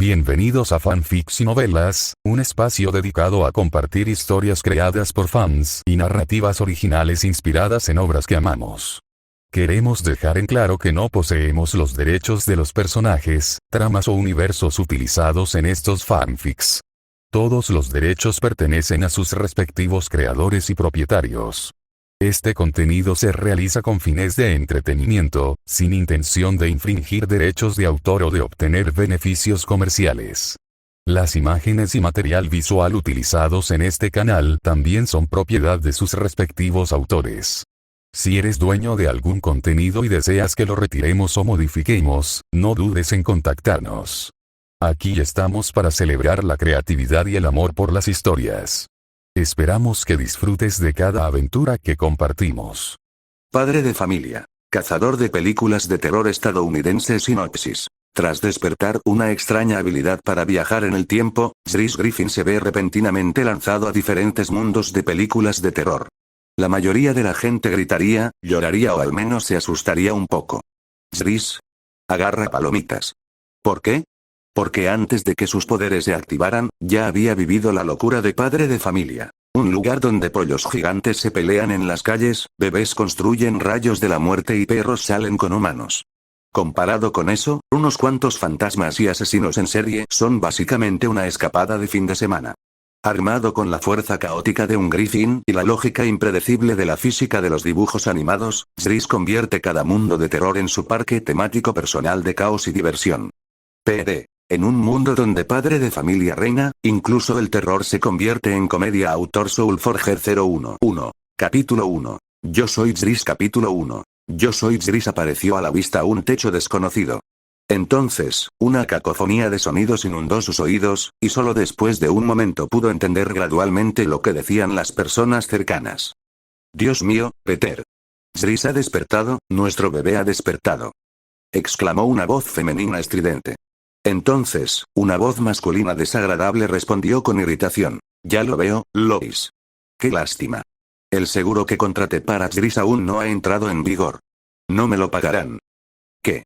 Bienvenidos a Fanfics y Novelas, un espacio dedicado a compartir historias creadas por fans y narrativas originales inspiradas en obras que amamos. Queremos dejar en claro que no poseemos los derechos de los personajes, tramas o universos utilizados en estos fanfics. Todos los derechos pertenecen a sus respectivos creadores y propietarios. Este contenido se realiza con fines de entretenimiento, sin intención de infringir derechos de autor o de obtener beneficios comerciales. Las imágenes y material visual utilizados en este canal también son propiedad de sus respectivos autores. Si eres dueño de algún contenido y deseas que lo retiremos o modifiquemos, no dudes en contactarnos. Aquí estamos para celebrar la creatividad y el amor por las historias. Esperamos que disfrutes de cada aventura que compartimos. Padre de familia. Cazador de películas de terror estadounidense. Sinopsis. Tras despertar una extraña habilidad para viajar en el tiempo, Chris Griffin se ve repentinamente lanzado a diferentes mundos de películas de terror. La mayoría de la gente gritaría, lloraría o al menos se asustaría un poco. Chris agarra palomitas. ¿Por qué? Porque antes de que sus poderes se activaran, ya había vivido la locura de Padre de familia. Un lugar donde pollos gigantes se pelean en las calles, bebés construyen rayos de la muerte y perros salen con humanos. Comparado con eso, unos cuantos fantasmas y asesinos en serie son básicamente una escapada de fin de semana. Armado con la fuerza caótica de un Griffin y la lógica impredecible de la física de los dibujos animados, Chris convierte cada mundo de terror en su parque temático personal de caos y diversión. PD. En un mundo donde Padre de familia reina, incluso el terror se convierte en comedia. Autor Soulforger 011. Capítulo 1. Yo soy Chris. Capítulo 1. Yo soy Chris. Apareció a la vista un techo desconocido. Entonces, una cacofonía de sonidos inundó sus oídos, y solo después de un momento pudo entender gradualmente lo que decían las personas cercanas. Dios mío, Peter. Chris ha despertado, nuestro bebé ha despertado. Exclamó una voz femenina estridente. Entonces, una voz masculina desagradable respondió con irritación. Ya lo veo, Lois. Qué lástima. El seguro que contraté para Chris aún no ha entrado en vigor. No me lo pagarán. ¿Qué?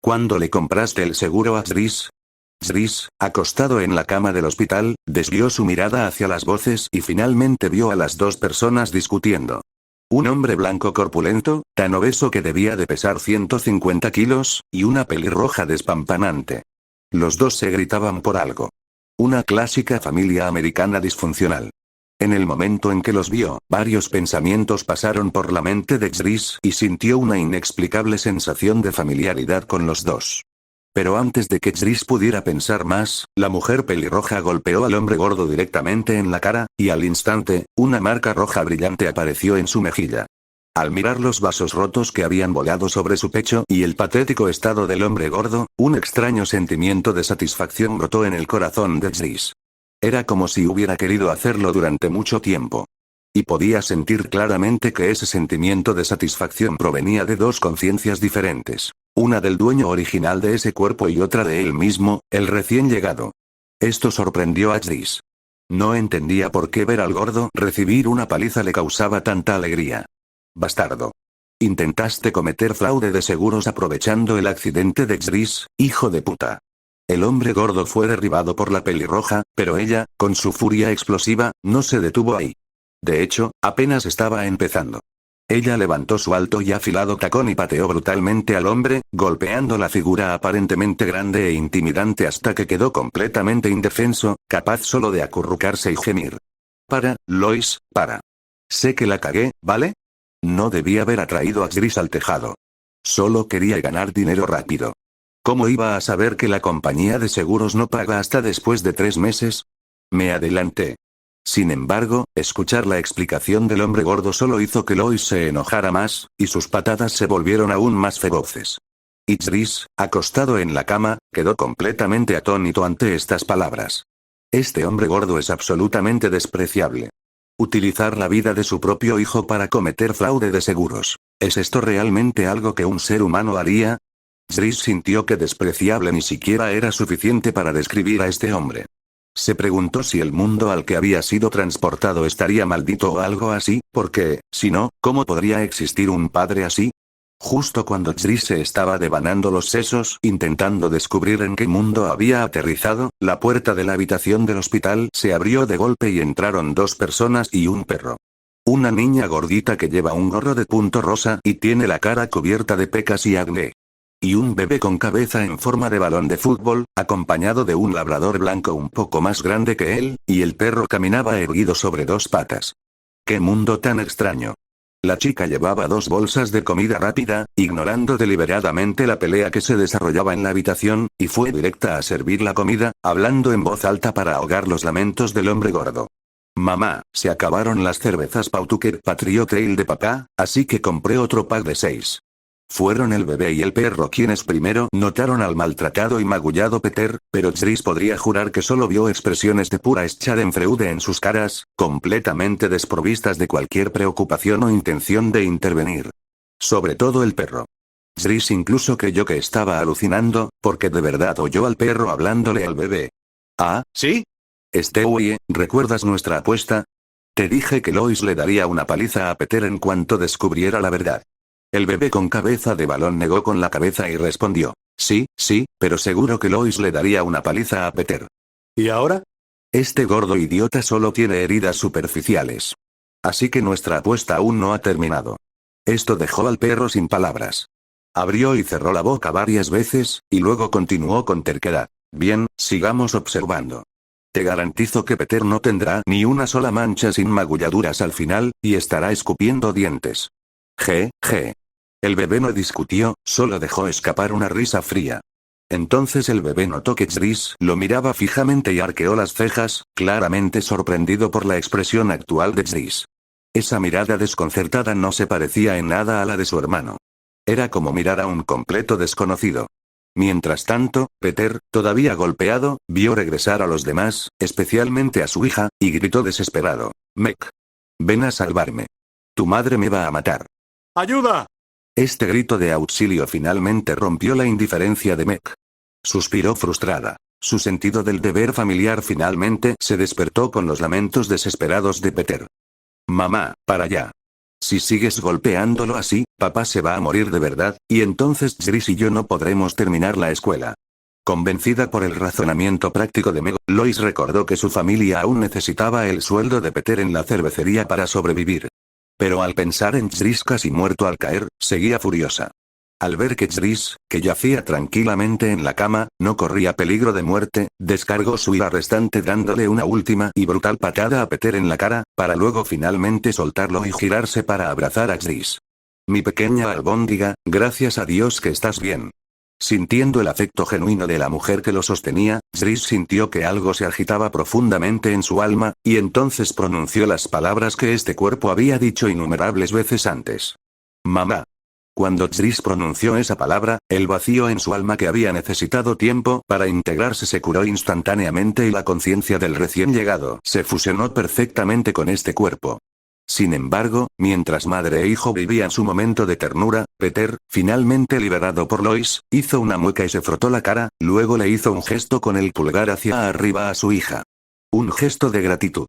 ¿Cuándo le compraste el seguro a Chris? Chris, acostado en la cama del hospital, desvió su mirada hacia las voces y finalmente vio a las dos personas discutiendo. Un hombre blanco corpulento, tan obeso que debía de pesar 150 kilos, y una pelirroja despampanante. Los dos se gritaban por algo. Una clásica familia americana disfuncional. En el momento en que los vio, varios pensamientos pasaron por la mente de Chris y sintió una inexplicable sensación de familiaridad con los dos. Pero antes de que Chris pudiera pensar más, la mujer pelirroja golpeó al hombre gordo directamente en la cara, y al instante, una marca roja brillante apareció en su mejilla. Al mirar los vasos rotos que habían volado sobre su pecho y el patético estado del hombre gordo, un extraño sentimiento de satisfacción brotó en el corazón de Chris. Era como si hubiera querido hacerlo durante mucho tiempo. Y podía sentir claramente que ese sentimiento de satisfacción provenía de dos conciencias diferentes. Una del dueño original de ese cuerpo y otra de él mismo, el recién llegado. Esto sorprendió a Chris. No entendía por qué ver al gordo recibir una paliza le causaba tanta alegría. Bastardo. Intentaste cometer fraude de seguros aprovechando el accidente de Chris, hijo de puta. El hombre gordo fue derribado por la pelirroja, pero ella, con su furia explosiva, no se detuvo ahí. De hecho, apenas estaba empezando. Ella levantó su alto y afilado tacón y pateó brutalmente al hombre, golpeando la figura aparentemente grande e intimidante hasta que quedó completamente indefenso, capaz solo de acurrucarse y gemir. Para, Lois, para. Sé que la cagué, ¿vale? No debía haber atraído a Chris al tejado. Solo quería ganar dinero rápido. ¿Cómo iba a saber que la compañía de seguros no paga hasta después de 3 meses? Me adelanté. Sin embargo, escuchar la explicación del hombre gordo solo hizo que Lois se enojara más, y sus patadas se volvieron aún más feroces. Y Chris, acostado en la cama, quedó completamente atónito ante estas palabras. Este hombre gordo es absolutamente despreciable. Utilizar la vida de su propio hijo para cometer fraude de seguros. ¿Es esto realmente algo que un ser humano haría? Chris sintió que despreciable ni siquiera era suficiente para describir a este hombre. Se preguntó si el mundo al que había sido transportado estaría maldito o algo así, porque, si no, ¿cómo podría existir un padre así? Justo cuando Jris se estaba devanando los sesos intentando descubrir en qué mundo había aterrizado, la puerta de la habitación del hospital se abrió de golpe y entraron dos personas y un perro. Una niña gordita que lleva un gorro de punto rosa y tiene la cara cubierta de pecas y acné. Y un bebé con cabeza en forma de balón de fútbol, acompañado de un labrador blanco un poco más grande que él, y el perro caminaba erguido sobre dos patas. ¡Qué mundo tan extraño! La chica llevaba dos bolsas de comida rápida, ignorando deliberadamente la pelea que se desarrollaba en la habitación, y fue directa a servir la comida, hablando en voz alta para ahogar los lamentos del hombre gordo. Mamá, se acabaron las cervezas Pawtucket Patriot Ale de papá, así que compré otro pack de 6. Fueron el bebé y el perro quienes primero notaron al maltratado y magullado Peter, pero Jris podría jurar que solo vio expresiones de pura schadenfreude en sus caras, completamente desprovistas de cualquier preocupación o intención de intervenir. Sobre todo el perro. Jris incluso creyó que estaba alucinando, porque de verdad oyó al perro hablándole al bebé. ¿Ah, sí? Stewie, ¿recuerdas nuestra apuesta? Te dije que Lois le daría una paliza a Peter en cuanto descubriera la verdad. El bebé con cabeza de balón negó con la cabeza y respondió. Sí, pero seguro que Lois le daría una paliza a Peter. ¿Y ahora? Este gordo idiota solo tiene heridas superficiales. Así que nuestra apuesta aún no ha terminado. Esto dejó al perro sin palabras. Abrió y cerró la boca varias veces, y luego continuó con terquedad. Bien, sigamos observando. Te garantizo que Peter no tendrá ni una sola mancha sin magulladuras al final, y estará escupiendo dientes. El bebé no discutió, solo dejó escapar una risa fría. Entonces el bebé notó que Jris lo miraba fijamente y arqueó las cejas, claramente sorprendido por la expresión actual de Jris. Esa mirada desconcertada no se parecía en nada a la de su hermano. Era como mirar a un completo desconocido. Mientras tanto, Peter, todavía golpeado, vio regresar a los demás, especialmente a su hija, y gritó desesperado. Meg. Ven a salvarme. Tu madre me va a matar. ¡Ayuda! Este grito de auxilio finalmente rompió la indiferencia de Meg. Suspiró frustrada. Su sentido del deber familiar finalmente se despertó con los lamentos desesperados de Peter. Mamá, para allá. Si sigues golpeándolo así, papá se va a morir de verdad, y entonces Jris y yo no podremos terminar la escuela. Convencida por el razonamiento práctico de Meg, Lois recordó que su familia aún necesitaba el sueldo de Peter en la cervecería para sobrevivir. Pero al pensar en Jris casi muerto al caer, seguía furiosa. Al ver que Jris, que yacía tranquilamente en la cama, no corría peligro de muerte, descargó su ira restante dándole una última y brutal patada a Peter en la cara, para luego finalmente soltarlo y girarse para abrazar a Jris. Mi pequeña albóndiga, gracias a Dios que estás bien. Sintiendo el afecto genuino de la mujer que lo sostenía, Jris sintió que algo se agitaba profundamente en su alma, y entonces pronunció las palabras que este cuerpo había dicho innumerables veces antes. Mamá. Cuando Jris pronunció esa palabra, el vacío en su alma que había necesitado tiempo para integrarse se curó instantáneamente y la conciencia del recién llegado se fusionó perfectamente con este cuerpo. Sin embargo, mientras madre e hijo vivían su momento de ternura, Peter, finalmente liberado por Lois, hizo una mueca y se frotó la cara, luego le hizo un gesto con el pulgar hacia arriba a su hija. Un gesto de gratitud.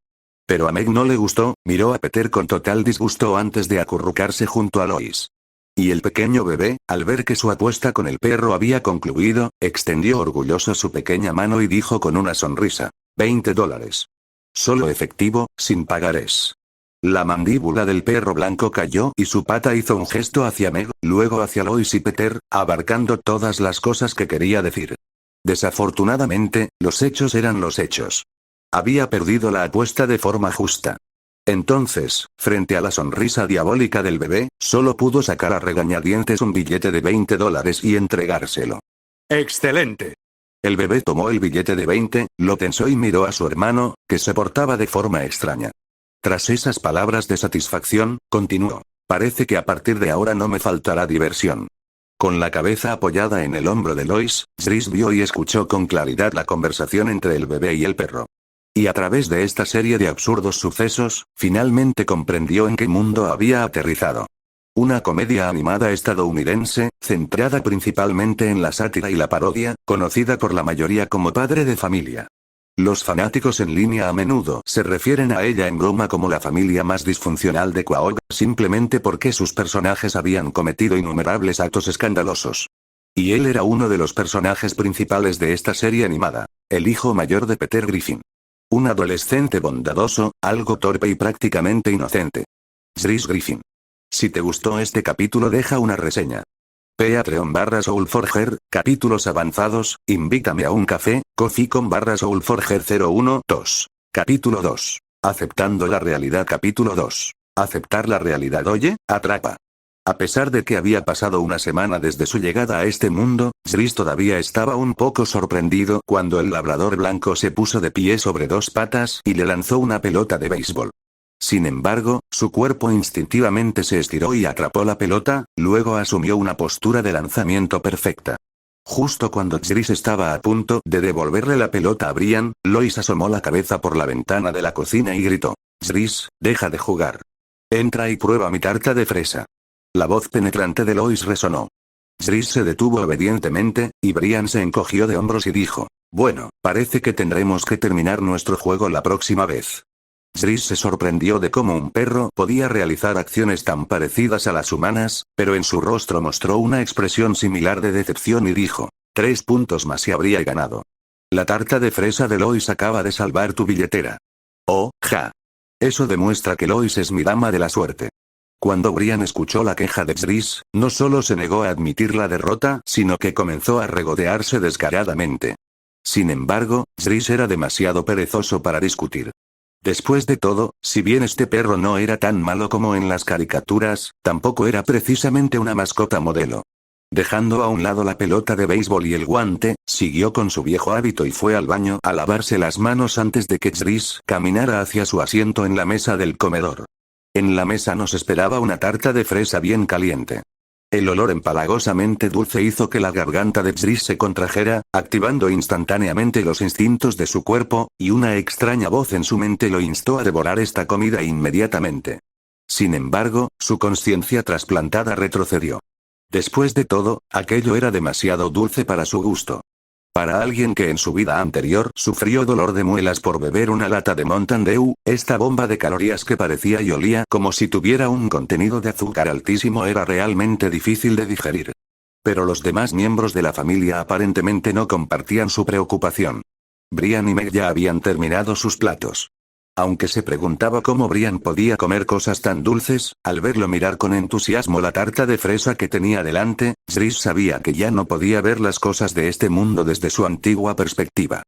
Pero a Meg no le gustó, miró a Peter con total disgusto antes de acurrucarse junto a Lois. Y el pequeño bebé, al ver que su apuesta con el perro había concluido, extendió orgulloso su pequeña mano y dijo con una sonrisa. $20. Solo efectivo, sin pagarés. La mandíbula del perro blanco cayó y su pata hizo un gesto hacia Meg, luego hacia Lois y Peter, abarcando todas las cosas que quería decir. Desafortunadamente, los hechos eran los hechos. Había perdido la apuesta de forma justa. Entonces, frente a la sonrisa diabólica del bebé, solo pudo sacar a regañadientes un billete de $20 y entregárselo. ¡Excelente! El bebé tomó el billete de 20, lo tensó y miró a su hermano, que se portaba de forma extraña. Tras esas palabras de satisfacción, continuó. Parece que a partir de ahora no me faltará diversión. Con la cabeza apoyada en el hombro de Lois, Jris vio y escuchó con claridad la conversación entre el bebé y el perro. Y a través de esta serie de absurdos sucesos, finalmente comprendió en qué mundo había aterrizado. Una comedia animada estadounidense, centrada principalmente en la sátira y la parodia, conocida por la mayoría como Padre de Familia. Los fanáticos en línea a menudo se refieren a ella en broma como la familia más disfuncional de Quahog, simplemente porque sus personajes habían cometido innumerables actos escandalosos. Y él era uno de los personajes principales de esta serie animada, el hijo mayor de Peter Griffin. Un adolescente bondadoso, algo torpe y prácticamente inocente. Chris Griffin. Si te gustó este capítulo, deja una reseña. Patreon/Soulforger, capítulos avanzados, invítame a un café, Coffee.com/Soulforger 012. Capítulo 2. Aceptando la realidad. Capítulo 2. Aceptar la realidad. Oye, atrapa. A pesar de que había pasado una semana desde su llegada a este mundo, Chris todavía estaba un poco sorprendido cuando el labrador blanco se puso de pie sobre dos patas y le lanzó una pelota de béisbol. Sin embargo, su cuerpo instintivamente se estiró y atrapó la pelota, luego asumió una postura de lanzamiento perfecta. Justo cuando Chris estaba a punto de devolverle la pelota a Brian, Lois asomó la cabeza por la ventana de la cocina y gritó: «Chris, deja de jugar. Entra y prueba mi tarta de fresa». La voz penetrante de Lois resonó. Chris se detuvo obedientemente, y Brian se encogió de hombros y dijo: «Bueno, parece que tendremos que terminar nuestro juego la próxima vez». Chris se sorprendió de cómo un perro podía realizar acciones tan parecidas a las humanas, pero en su rostro mostró una expresión similar de decepción y dijo: «3 puntos más y habría ganado. La tarta de fresa de Lois acaba de salvar tu billetera». «Oh, ja. Eso demuestra que Lois es mi dama de la suerte». Cuando Brian escuchó la queja de Chris, no solo se negó a admitir la derrota, sino que comenzó a regodearse descaradamente. Sin embargo, Chris era demasiado perezoso para discutir. Después de todo, si bien este perro no era tan malo como en las caricaturas, tampoco era precisamente una mascota modelo. Dejando a un lado la pelota de béisbol y el guante, siguió con su viejo hábito y fue al baño a lavarse las manos antes de que Chris caminara hacia su asiento en la mesa del comedor. En la mesa nos esperaba una tarta de fresa bien caliente. El olor empalagosamente dulce hizo que la garganta de Chris se contrajera, activando instantáneamente los instintos de su cuerpo, y una extraña voz en su mente lo instó a devorar esta comida inmediatamente. Sin embargo, su conciencia trasplantada retrocedió. Después de todo, aquello era demasiado dulce para su gusto. Para alguien que en su vida anterior sufrió dolor de muelas por beber una lata de Mountain Dew, esta bomba de calorías que parecía y olía como si tuviera un contenido de azúcar altísimo era realmente difícil de digerir. Pero los demás miembros de la familia aparentemente no compartían su preocupación. Brian y Meg ya habían terminado sus platos. Aunque se preguntaba cómo Brian podía comer cosas tan dulces, al verlo mirar con entusiasmo la tarta de fresa que tenía delante, Chris sabía que ya no podía ver las cosas de este mundo desde su antigua perspectiva.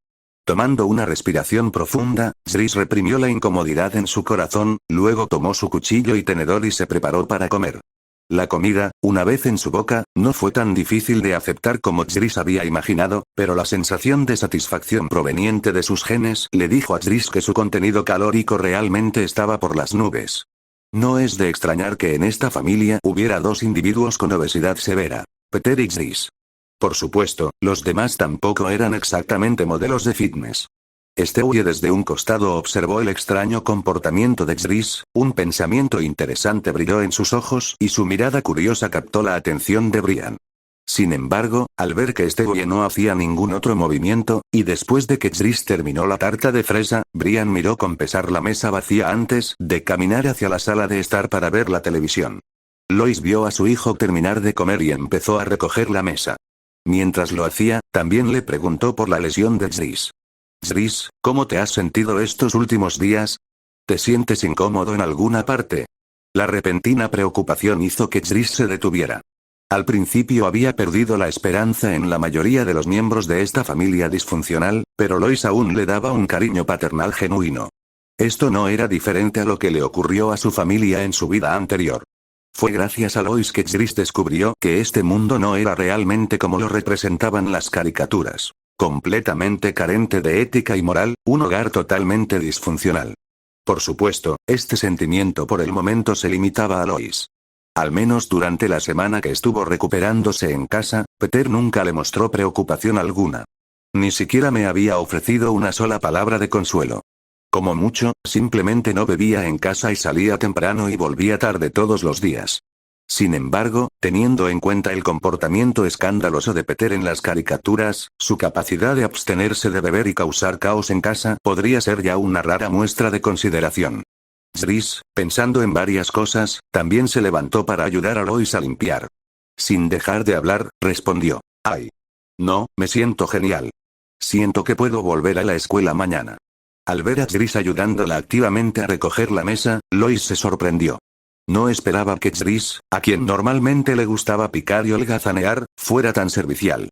Tomando una respiración profunda, Chris reprimió la incomodidad en su corazón, luego tomó su cuchillo y tenedor y se preparó para comer. La comida, una vez en su boca, no fue tan difícil de aceptar como Chris había imaginado, pero la sensación de satisfacción proveniente de sus genes le dijo a Chris que su contenido calórico realmente estaba por las nubes. No es de extrañar que en esta familia hubiera dos individuos con obesidad severa: Peter y Chris. Por supuesto, los demás tampoco eran exactamente modelos de fitness. Stewie desde un costado observó el extraño comportamiento de Chris, un pensamiento interesante brilló en sus ojos y su mirada curiosa captó la atención de Brian. Sin embargo, al ver que Stewie no hacía ningún otro movimiento, y después de que Chris terminó la tarta de fresa, Brian miró con pesar la mesa vacía antes de caminar hacia la sala de estar para ver la televisión. Lois vio a su hijo terminar de comer y empezó a recoger la mesa. Mientras lo hacía, también le preguntó por la lesión de Chris. «Chris, ¿cómo te has sentido estos últimos días? ¿Te sientes incómodo en alguna parte?» La repentina preocupación hizo que Chris se detuviera. Al principio había perdido la esperanza en la mayoría de los miembros de esta familia disfuncional, pero Lois aún le daba un cariño paternal genuino. Esto no era diferente a lo que le ocurrió a su familia en su vida anterior. Fue gracias a Lois que Chris descubrió que este mundo no era realmente como lo representaban las caricaturas. Completamente carente de ética y moral, un hogar totalmente disfuncional. Por supuesto, este sentimiento por el momento se limitaba a Lois. Al menos durante la semana que estuvo recuperándose en casa, Peter nunca le mostró preocupación alguna. Ni siquiera me había ofrecido una sola palabra de consuelo. Como mucho, simplemente no bebía en casa y salía temprano y volvía tarde todos los días. Sin embargo, teniendo en cuenta el comportamiento escandaloso de Peter en las caricaturas, su capacidad de abstenerse de beber y causar caos en casa podría ser ya una rara muestra de consideración. Dries, pensando en varias cosas, también se levantó para ayudar a Lois a limpiar. Sin dejar de hablar, respondió: «Ay. No, me siento genial. Siento que puedo volver a la escuela mañana». Al ver a Dries ayudándola activamente a recoger la mesa, Lois se sorprendió. No esperaba que Dries, a quien normalmente le gustaba picar y holgazanear, fuera tan servicial.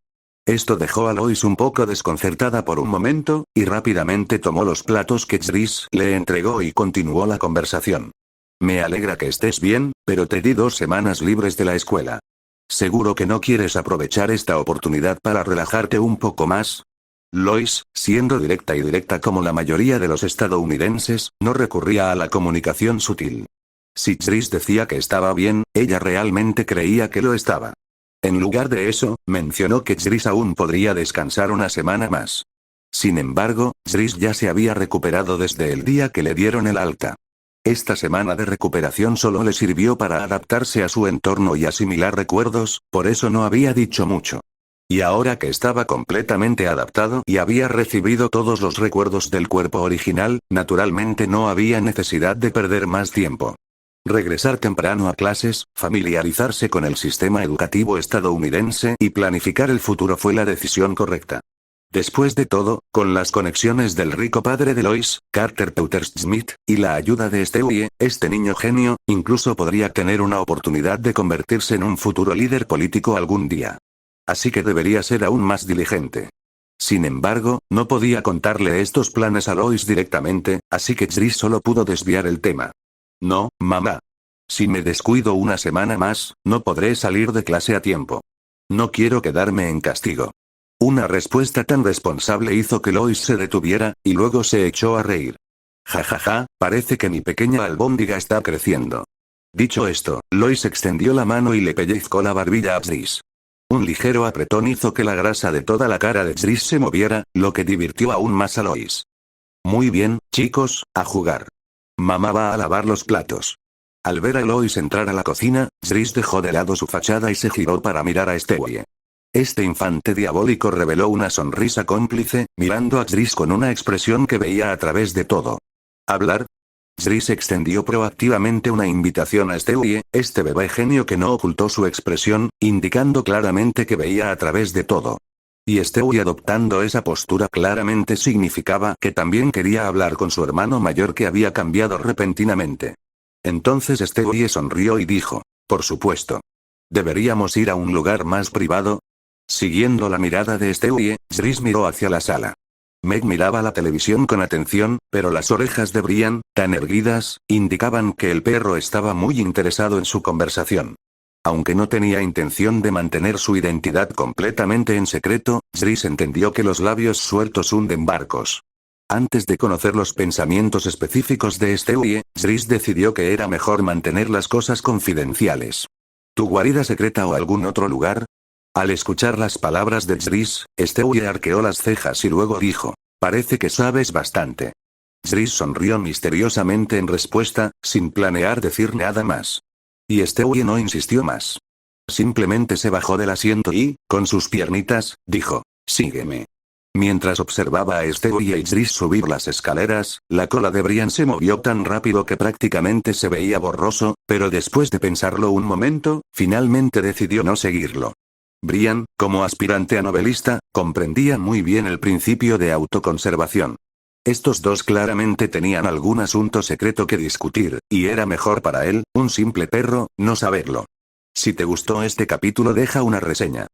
Esto dejó a Lois un poco desconcertada por un momento, y rápidamente tomó los platos que Dries le entregó y continuó la conversación. «Me alegra que estés bien, pero te di 2 semanas libres de la escuela. ¿Seguro que no quieres aprovechar esta oportunidad para relajarte un poco más?» Lois, siendo directa como la mayoría de los estadounidenses, no recurría a la comunicación sutil. Si Dries decía que estaba bien, ella realmente creía que lo estaba. En lugar de eso, mencionó que Dries aún podría descansar una semana más. Sin embargo, Dries ya se había recuperado desde el día que le dieron el alta. Esta semana de recuperación solo le sirvió para adaptarse a su entorno y asimilar recuerdos, por eso no había dicho mucho. Y ahora que estaba completamente adaptado y había recibido todos los recuerdos del cuerpo original, naturalmente no había necesidad de perder más tiempo. Regresar temprano a clases, familiarizarse con el sistema educativo estadounidense y planificar el futuro fue la decisión correcta. Después de todo, con las conexiones del rico padre de Lois, Carter Peters-Smith, y la ayuda de Stewie, este niño genio, incluso podría tener una oportunidad de convertirse en un futuro líder político algún día. Así que debería ser aún más diligente. Sin embargo, no podía contarle estos planes a Lois directamente, así que Dries solo pudo desviar el tema. «No, mamá. Si me descuido una semana más, no podré salir de clase a tiempo. No quiero quedarme en castigo». Una respuesta tan responsable hizo que Lois se detuviera, y luego se echó a reír. «Jajaja, parece que mi pequeña albóndiga está creciendo». Dicho esto, Lois extendió la mano y le pellizcó la barbilla a Dries. Un ligero apretón hizo que la grasa de toda la cara de Dries se moviera, lo que divirtió aún más a Lois. «Muy bien, chicos, a jugar. Mamá va a lavar los platos». Al ver a Lois entrar a la cocina, Dries dejó de lado su fachada y se giró para mirar a Stewie. Este infante diabólico reveló una sonrisa cómplice, mirando a Dries con una expresión que veía a través de todo. ¿Hablar? Dries extendió proactivamente una invitación a Stewie, este bebé genio que no ocultó su expresión, indicando claramente que veía a través de todo. Y Stewie adoptando esa postura claramente significaba que también quería hablar con su hermano mayor que había cambiado repentinamente. Entonces Stewie sonrió y dijo: «Por supuesto. ¿Deberíamos ir a un lugar más privado?» Siguiendo la mirada de Stewie, Dries miró hacia la sala. Meg miraba la televisión con atención, pero las orejas de Brian, tan erguidas, indicaban que el perro estaba muy interesado en su conversación. Aunque no tenía intención de mantener su identidad completamente en secreto, Dries entendió que los labios sueltos hunden barcos. Antes de conocer los pensamientos específicos de Stewie, Dries decidió que era mejor mantener las cosas confidenciales. ¿Tu guarida secreta o algún otro lugar? Al escuchar las palabras de Dries, Stewie arqueó las cejas y luego dijo: «Parece que sabes bastante». Dries sonrió misteriosamente en respuesta, sin planear decir nada más. Y Stewie no insistió más. Simplemente se bajó del asiento y, con sus piernitas, dijo: «Sígueme». Mientras observaba a Stewie y Dries subir las escaleras, la cola de Brian se movió tan rápido que prácticamente se veía borroso, pero después de pensarlo un momento, finalmente decidió no seguirlo. Brian, como aspirante a novelista, comprendía muy bien el principio de autoconservación. Estos dos claramente tenían algún asunto secreto que discutir, y era mejor para él, un simple perro, no saberlo. Si te gustó este capítulo, deja una reseña.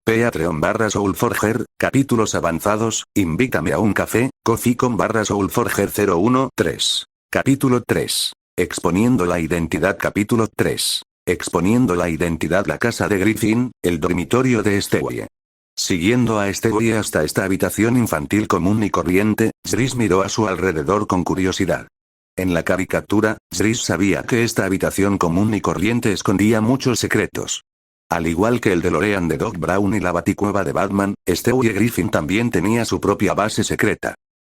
Patreon/Soulforger, capítulos avanzados, invítame a un café, Ko-fi.com/Soulforger 013. Capítulo 3. Exponiendo la identidad. Capítulo 3. Exponiendo la identidad. La casa de Griffin, el dormitorio de Stewie. Siguiendo a Stewie hasta esta habitación infantil común y corriente, Dries miró a su alrededor con curiosidad. En la caricatura, Dries sabía que esta habitación común y corriente escondía muchos secretos. Al igual que el DeLorean de Doc Brown y la Baticueva de Batman, Stewie Griffin también tenía su propia base secreta.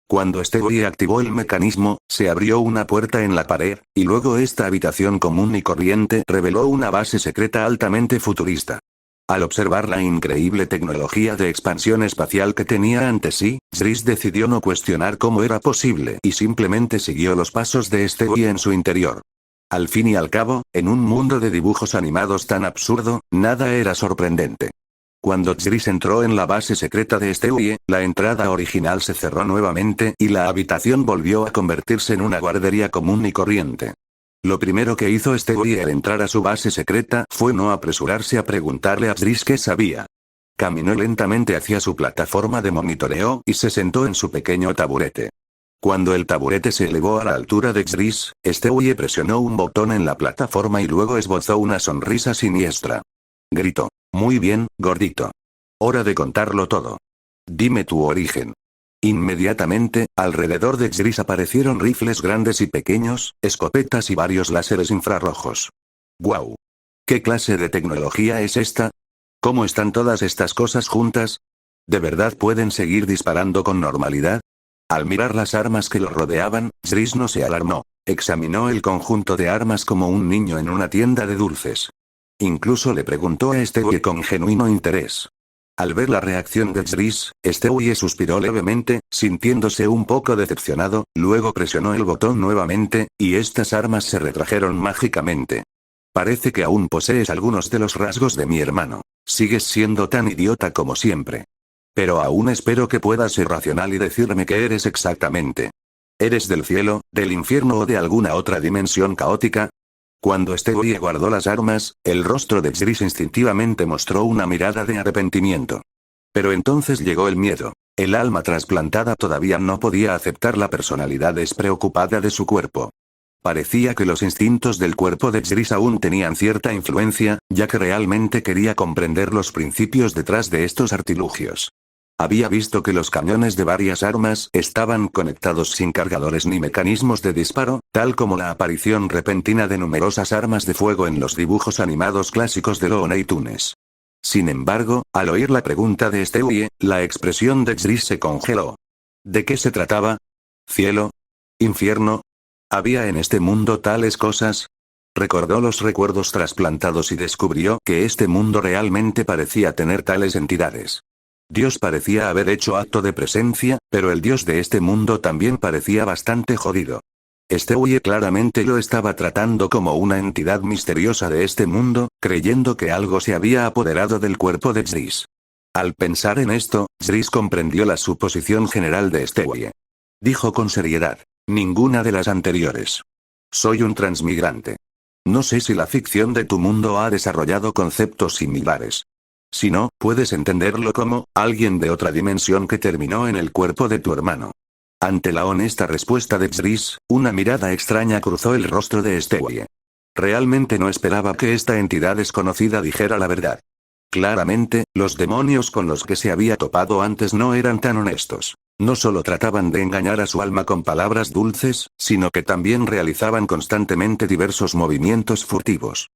Cuando Stewie activó el mecanismo, se abrió una puerta en la pared, y luego esta habitación común y corriente reveló una base secreta altamente futurista. Al observar la increíble tecnología de expansión espacial que tenía ante sí, Zris decidió no cuestionar cómo era posible y simplemente siguió los pasos de Stewie en su interior. Al fin y al cabo, en un mundo de dibujos animados tan absurdo, nada era sorprendente. Cuando Zris entró en la base secreta de Stewie, la entrada original se cerró nuevamente y la habitación volvió a convertirse en una guardería común y corriente. Lo primero que hizo Stewie al entrar a su base secreta fue no apresurarse a preguntarle a Zris qué sabía. Caminó lentamente hacia su plataforma de monitoreo y se sentó en su pequeño taburete. Cuando el taburete se elevó a la altura de Zris, Stewie presionó un botón en la plataforma y luego esbozó una sonrisa siniestra. Gritó: «Muy bien, gordito. Hora de contarlo todo. Dime tu origen». Inmediatamente, alrededor de Zris aparecieron rifles grandes y pequeños, escopetas y varios láseres infrarrojos. ¡Guau! ¿Qué clase de tecnología es esta? ¿Cómo están todas estas cosas juntas? ¿De verdad pueden seguir disparando con normalidad? Al mirar las armas que lo rodeaban, Zris no se alarmó. Examinó el conjunto de armas como un niño en una tienda de dulces. Incluso le preguntó a Stewie con genuino interés. Al ver la reacción de Zris, Stewie suspiró levemente, sintiéndose un poco decepcionado, luego presionó el botón nuevamente, y estas armas se retrajeron mágicamente. Parece que aún posees algunos de los rasgos de mi hermano. Sigues siendo tan idiota como siempre. Pero aún espero que puedas ser racional y decirme qué eres exactamente. ¿Eres del cielo, del infierno o de alguna otra dimensión caótica? Cuando Stewie guardó las armas, el rostro de Zris instintivamente mostró una mirada de arrepentimiento. Pero entonces llegó el miedo. El alma trasplantada todavía no podía aceptar la personalidad despreocupada de su cuerpo. Parecía que los instintos del cuerpo de Zris aún tenían cierta influencia, ya que realmente quería comprender los principios detrás de estos artilugios. Había visto que los cañones de varias armas estaban conectados sin cargadores ni mecanismos de disparo, tal como la aparición repentina de numerosas armas de fuego en los dibujos animados clásicos de Looney Tunes. Sin embargo, al oír la pregunta de Stewie, la expresión de Zris se congeló. ¿De qué se trataba? ¿Cielo? ¿Infierno? ¿Había en este mundo tales cosas? Recordó los recuerdos trasplantados y descubrió que este mundo realmente parecía tener tales entidades. Dios parecía haber hecho acto de presencia, pero el Dios de este mundo también parecía bastante jodido. Stewie claramente lo estaba tratando como una entidad misteriosa de este mundo, creyendo que algo se había apoderado del cuerpo de Zris. Al pensar en esto, Zris comprendió la suposición general de Stewie. Dijo con seriedad: «Ninguna de las anteriores. Soy un transmigrante. No sé si la ficción de tu mundo ha desarrollado conceptos similares. Si no, puedes entenderlo como alguien de otra dimensión que terminó en el cuerpo de tu hermano». Ante la honesta respuesta de Zris, una mirada extraña cruzó el rostro de Stewie. Realmente no esperaba que esta entidad desconocida dijera la verdad. Claramente, los demonios con los que se había topado antes no eran tan honestos. No solo trataban de engañar a su alma con palabras dulces, sino que también realizaban constantemente diversos movimientos furtivos.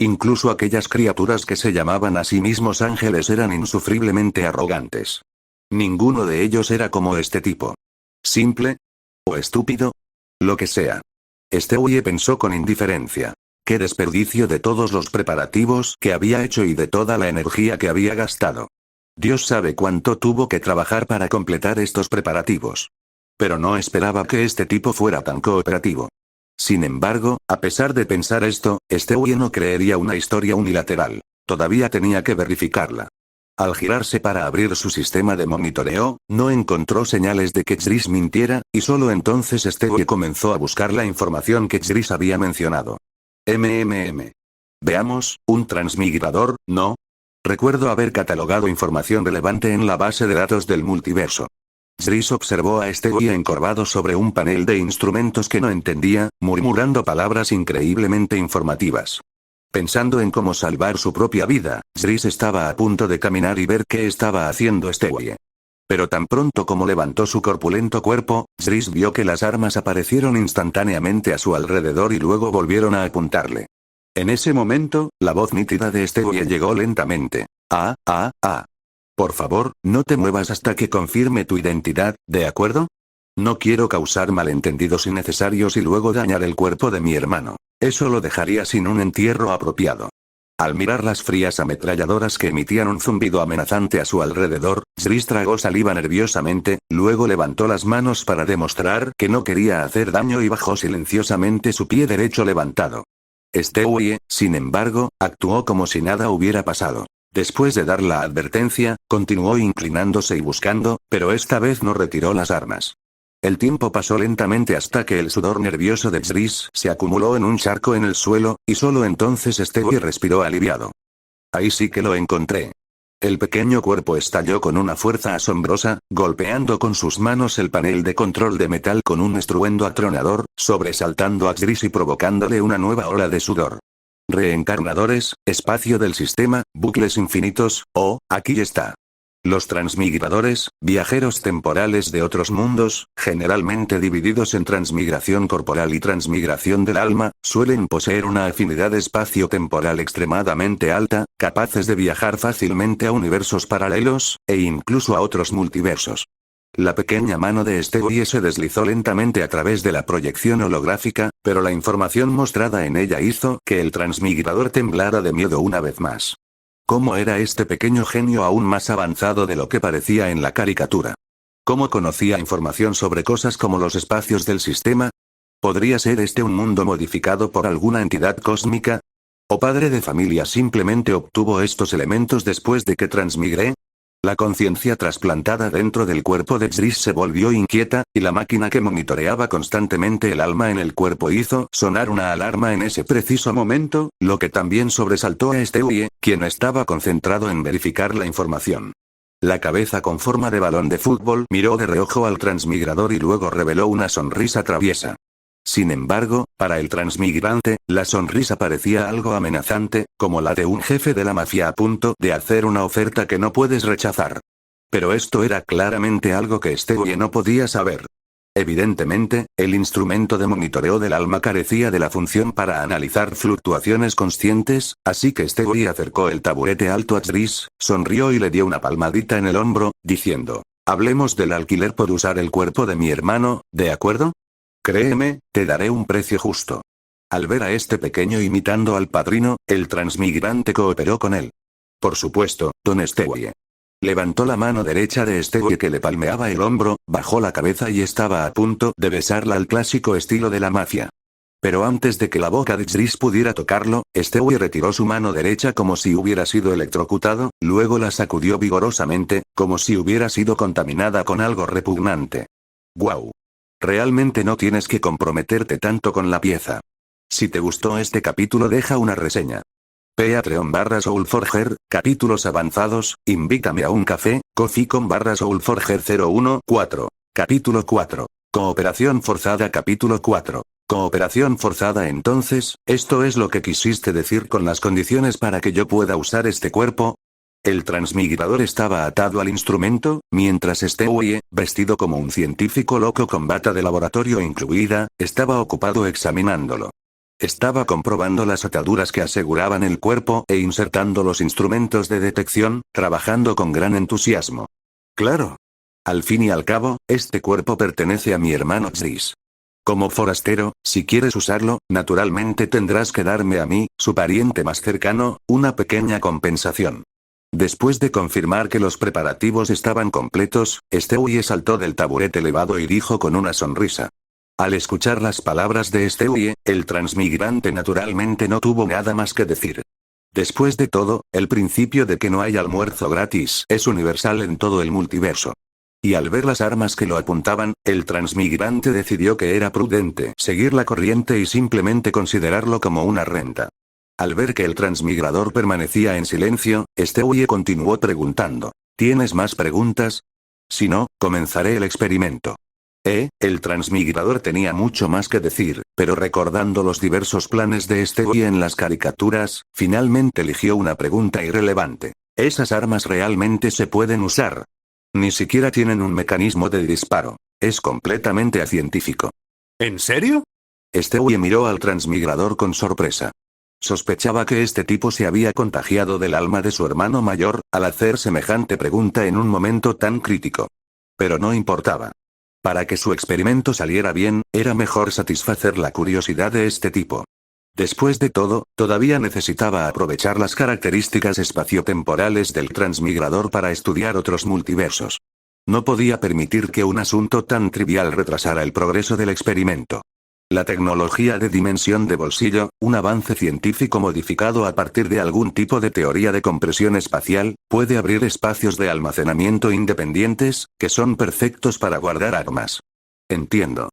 Incluso aquellas criaturas que se llamaban a sí mismos ángeles eran insufriblemente arrogantes. Ninguno de ellos era como este tipo. ¿Simple? ¿O estúpido? Lo que sea. Stewie pensó con indiferencia. Qué desperdicio de todos los preparativos que había hecho y de toda la energía que había gastado. Dios sabe cuánto tuvo que trabajar para completar estos preparativos. Pero no esperaba que este tipo fuera tan cooperativo. Sin embargo, a pesar de pensar esto, Stewie no creería una historia unilateral. Todavía tenía que verificarla. Al girarse para abrir su sistema de monitoreo, no encontró señales de que Zris mintiera, y solo entonces Stewie comenzó a buscar la información que Zris había mencionado. Veamos, un transmigrador, ¿no? Recuerdo haber catalogado información relevante en la base de datos del multiverso. Zris observó a Stewie encorvado sobre un panel de instrumentos que no entendía, murmurando palabras increíblemente informativas. Pensando en cómo salvar su propia vida, Zris estaba a punto de caminar y ver qué estaba haciendo Stewie. Pero tan pronto como levantó su corpulento cuerpo, Zris vio que las armas aparecieron instantáneamente a su alrededor y luego volvieron a apuntarle. En ese momento, la voz nítida de Stewie llegó lentamente. Por favor, no te muevas hasta que confirme tu identidad, ¿de acuerdo? No quiero causar malentendidos innecesarios y luego dañar el cuerpo de mi hermano. Eso lo dejaría sin un entierro apropiado. Al mirar las frías ametralladoras que emitían un zumbido amenazante a su alrededor, Zris tragó saliva nerviosamente, luego levantó las manos para demostrar que no quería hacer daño y bajó silenciosamente su pie derecho levantado. Stewie, sin embargo, actuó como si nada hubiera pasado. Después de dar la advertencia, continuó inclinándose y buscando, pero esta vez no retiró las armas. El tiempo pasó lentamente hasta que el sudor nervioso de Zris se acumuló en un charco en el suelo, y solo entonces Stewie respiró aliviado. Ahí sí que lo encontré. El pequeño cuerpo estalló con una fuerza asombrosa, golpeando con sus manos el panel de control de metal con un estruendo atronador, sobresaltando a Zris y provocándole una nueva ola de sudor. Reencarnadores, espacio del sistema, bucles infinitos, aquí está. Los transmigradores, viajeros temporales de otros mundos, generalmente divididos en transmigración corporal y transmigración del alma, suelen poseer una afinidad espacio-temporal extremadamente alta, capaces de viajar fácilmente a universos paralelos, e incluso a otros multiversos. La pequeña mano de Stewie se deslizó lentamente a través de la proyección holográfica, pero la información mostrada en ella hizo que el transmigrador temblara de miedo una vez más. ¿Cómo era este pequeño genio aún más avanzado de lo que parecía en la caricatura? ¿Cómo conocía información sobre cosas como los espacios del sistema? ¿Podría ser este un mundo modificado por alguna entidad cósmica? ¿O padre de familia simplemente obtuvo estos elementos después de que transmigré? La conciencia trasplantada dentro del cuerpo de Zris se volvió inquieta, y la máquina que monitoreaba constantemente el alma en el cuerpo hizo sonar una alarma en ese preciso momento, lo que también sobresaltó a Stewie, quien estaba concentrado en verificar la información. La cabeza con forma de balón de fútbol miró de reojo al transmigrador y luego reveló una sonrisa traviesa. Sin embargo, para el transmigrante, la sonrisa parecía algo amenazante, como la de un jefe de la mafia a punto de hacer una oferta que no puedes rechazar. Pero esto era claramente algo que Stewie no podía saber. Evidentemente, el instrumento de monitoreo del alma carecía de la función para analizar fluctuaciones conscientes, así que Stewie acercó el taburete alto a Zris, sonrió y le dio una palmadita en el hombro, diciendo: «Hablemos del alquiler por usar el cuerpo de mi hermano, ¿de acuerdo? Créeme, te daré un precio justo». Al ver a este pequeño imitando al padrino, el transmigrante cooperó con él. «Por supuesto, don Stewie». Levantó la mano derecha de Stewie que le palmeaba el hombro, bajó la cabeza y estaba a punto de besarla al clásico estilo de la mafia. Pero antes de que la boca de Zris pudiera tocarlo, Stewie retiró su mano derecha como si hubiera sido electrocutado, luego la sacudió vigorosamente, como si hubiera sido contaminada con algo repugnante. «¡Guau! Realmente no tienes que comprometerte tanto con la pieza». Si te gustó este capítulo, deja una reseña. Patreon/Soulforger, capítulos avanzados, invítame a un café, Coffee.com/Soulforger 014. Capítulo 4. Cooperación forzada. Capítulo 4. Cooperación forzada. Entonces, ¿esto es lo que quisiste decir con las condiciones para que yo pueda usar este cuerpo? El transmigrador estaba atado al instrumento, mientras Stewie, vestido como un científico loco con bata de laboratorio incluida, estaba ocupado examinándolo. Estaba comprobando las ataduras que aseguraban el cuerpo e insertando los instrumentos de detección, trabajando con gran entusiasmo. Claro. Al fin y al cabo, este cuerpo pertenece a mi hermano Zris. Como forastero, si quieres usarlo, naturalmente tendrás que darme a mí, su pariente más cercano, una pequeña compensación. Después de confirmar que los preparativos estaban completos, Stewie saltó del taburete elevado y dijo con una sonrisa. Al escuchar las palabras de Stewie, el transmigrante naturalmente no tuvo nada más que decir. Después de todo, el principio de que no hay almuerzo gratis es universal en todo el multiverso. Y al ver las armas que lo apuntaban, el transmigrante decidió que era prudente seguir la corriente y simplemente considerarlo como una renta. Al ver que el transmigrador permanecía en silencio, Stewie continuó preguntando: ¿Tienes más preguntas? Si no, comenzaré el experimento. El transmigrador tenía mucho más que decir, pero recordando los diversos planes de Stewie en las caricaturas, finalmente eligió una pregunta irrelevante. ¿Esas armas realmente se pueden usar? Ni siquiera tienen un mecanismo de disparo. Es completamente acientífico. ¿En serio? Stewie miró al transmigrador con sorpresa. Sospechaba que este tipo se había contagiado del alma de su hermano mayor, al hacer semejante pregunta en un momento tan crítico. Pero no importaba. Para que su experimento saliera bien, era mejor satisfacer la curiosidad de este tipo. Después de todo, todavía necesitaba aprovechar las características espaciotemporales del transmigrador para estudiar otros multiversos. No podía permitir que un asunto tan trivial retrasara el progreso del experimento. La tecnología de dimensión de bolsillo, un avance científico modificado a partir de algún tipo de teoría de compresión espacial, puede abrir espacios de almacenamiento independientes, que son perfectos para guardar armas. Entiendo.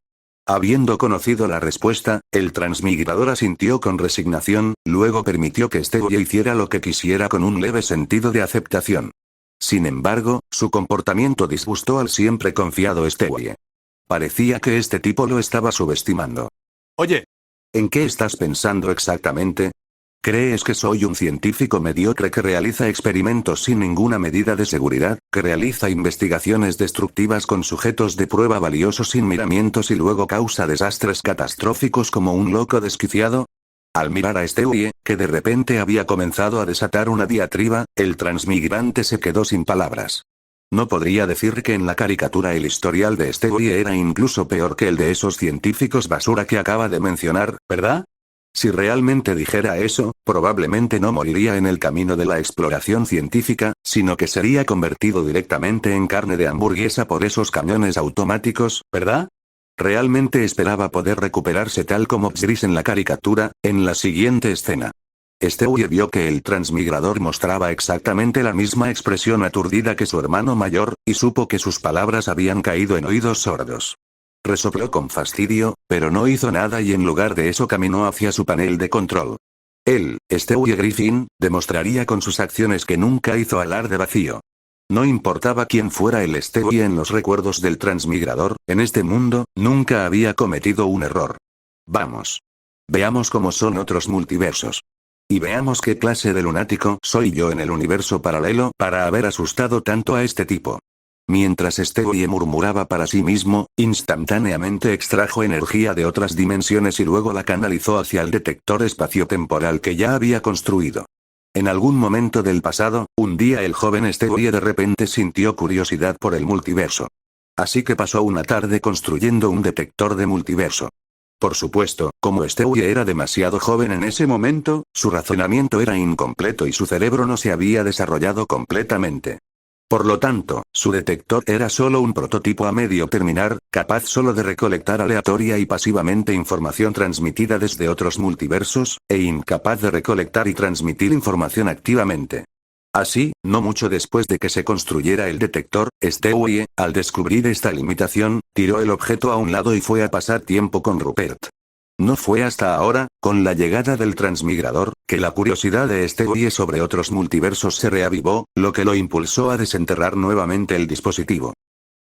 Habiendo conocido la respuesta, el transmigrador asintió con resignación, luego permitió que Stewie hiciera lo que quisiera con un leve sentido de aceptación. Sin embargo, su comportamiento disgustó al siempre confiado Stewie. Parecía que este tipo lo estaba subestimando. Oye, ¿En qué estás pensando exactamente? ¿Crees que soy un científico mediocre que realiza experimentos sin ninguna medida de seguridad, que realiza investigaciones destructivas con sujetos de prueba valiosos sin miramientos y luego causa desastres catastróficos como un loco desquiciado? Al mirar a Stewie, que de repente había comenzado a desatar una diatriba, el transmigrante se quedó sin palabras. No podría decir que en la caricatura el historial de Stewie era incluso peor que el de esos científicos basura que acaba de mencionar, ¿verdad? Si realmente dijera eso, probablemente no moriría en el camino de la exploración científica, sino que sería convertido directamente en carne de hamburguesa por esos camiones automáticos, ¿verdad? Realmente esperaba poder recuperarse tal como Gris en la caricatura, en la siguiente escena. Stewie vio que el transmigrador mostraba exactamente la misma expresión aturdida que su hermano mayor, y supo que sus palabras habían caído en oídos sordos. Resopló con fastidio, pero no hizo nada y en lugar de eso caminó hacia su panel de control. Él, Stewie Griffin, demostraría con sus acciones que nunca hizo alarde vacío. No importaba quién fuera el Stewie en los recuerdos del transmigrador, en este mundo, nunca había cometido un error. Vamos. Veamos cómo son otros multiversos. Y veamos qué clase de lunático soy yo en el universo paralelo para haber asustado tanto a este tipo. Mientras Stewie murmuraba para sí mismo, instantáneamente extrajo energía de otras dimensiones y luego la canalizó hacia el detector espaciotemporal que ya había construido. En algún momento del pasado, un día el joven Stewie de repente sintió curiosidad por el multiverso. Así que pasó una tarde construyendo un detector de multiverso. Por supuesto, como Stewie era demasiado joven en ese momento, su razonamiento era incompleto y su cerebro no se había desarrollado completamente. Por lo tanto, su detector era solo un prototipo a medio terminar, capaz solo de recolectar aleatoria y pasivamente información transmitida desde otros multiversos, e incapaz de recolectar y transmitir información activamente. Así, no mucho después de que se construyera el detector, Stewie, al descubrir esta limitación, tiró el objeto a un lado y fue a pasar tiempo con Rupert. No fue hasta ahora, con la llegada del transmigrador, que la curiosidad de Stewie sobre otros multiversos se reavivó, lo que lo impulsó a desenterrar nuevamente el dispositivo.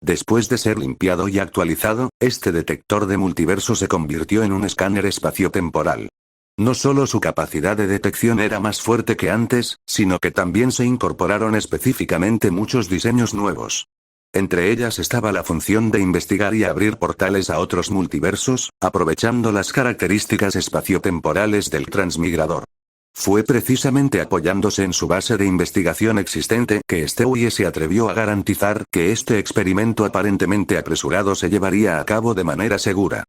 Después de ser limpiado y actualizado, este detector de multiverso se convirtió en un escáner espaciotemporal. No solo su capacidad de detección era más fuerte que antes, sino que también se incorporaron específicamente muchos diseños nuevos. Entre ellas estaba la función de investigar y abrir portales a otros multiversos, aprovechando las características espaciotemporales del transmigrador. Fue precisamente apoyándose en su base de investigación existente que Stewie se atrevió a garantizar que este experimento aparentemente apresurado se llevaría a cabo de manera segura.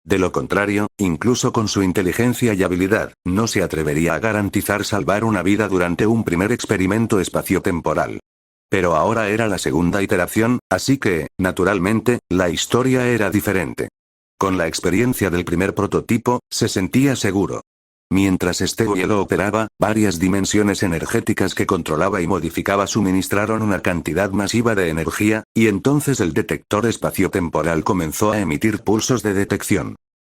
De lo contrario, incluso con su inteligencia y habilidad, no se atrevería a garantizar salvar una vida durante un primer experimento espaciotemporal. Pero ahora era la segunda iteración, así que, naturalmente, la historia era diferente. Con la experiencia del primer prototipo, se sentía seguro. Mientras Stewie lo operaba, varias dimensiones energéticas que controlaba y modificaba suministraron una cantidad masiva de energía, y entonces el detector espaciotemporal comenzó a emitir pulsos de detección.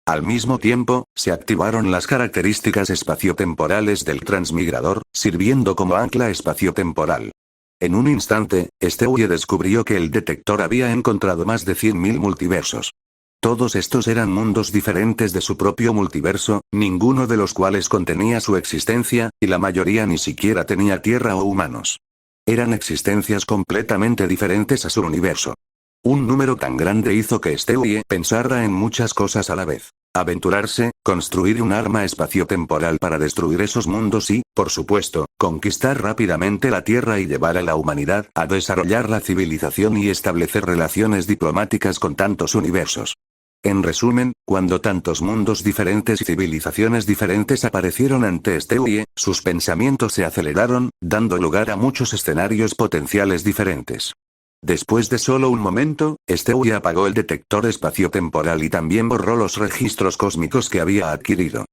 Al mismo tiempo, se activaron las características espaciotemporales del transmigrador, sirviendo como ancla espaciotemporal. En un instante, Stewie descubrió que el detector había encontrado más de 100.000 multiversos. Todos estos eran mundos diferentes de su propio multiverso, ninguno de los cuales contenía su existencia, y la mayoría ni siquiera tenía tierra o humanos. Eran existencias completamente diferentes a su universo. Un número tan grande hizo que Stewie pensara en muchas cosas a la vez. Aventurarse, construir un arma espaciotemporal para destruir esos mundos y, por supuesto, conquistar rápidamente la Tierra y llevar a la humanidad a desarrollar la civilización y establecer relaciones diplomáticas con tantos universos. En resumen, cuando tantos mundos diferentes y civilizaciones diferentes aparecieron ante Stewie, sus pensamientos se aceleraron, dando lugar a muchos escenarios potenciales diferentes. Después de solo un momento, Stewie apagó el detector espaciotemporal y también borró los registros cósmicos que había adquirido.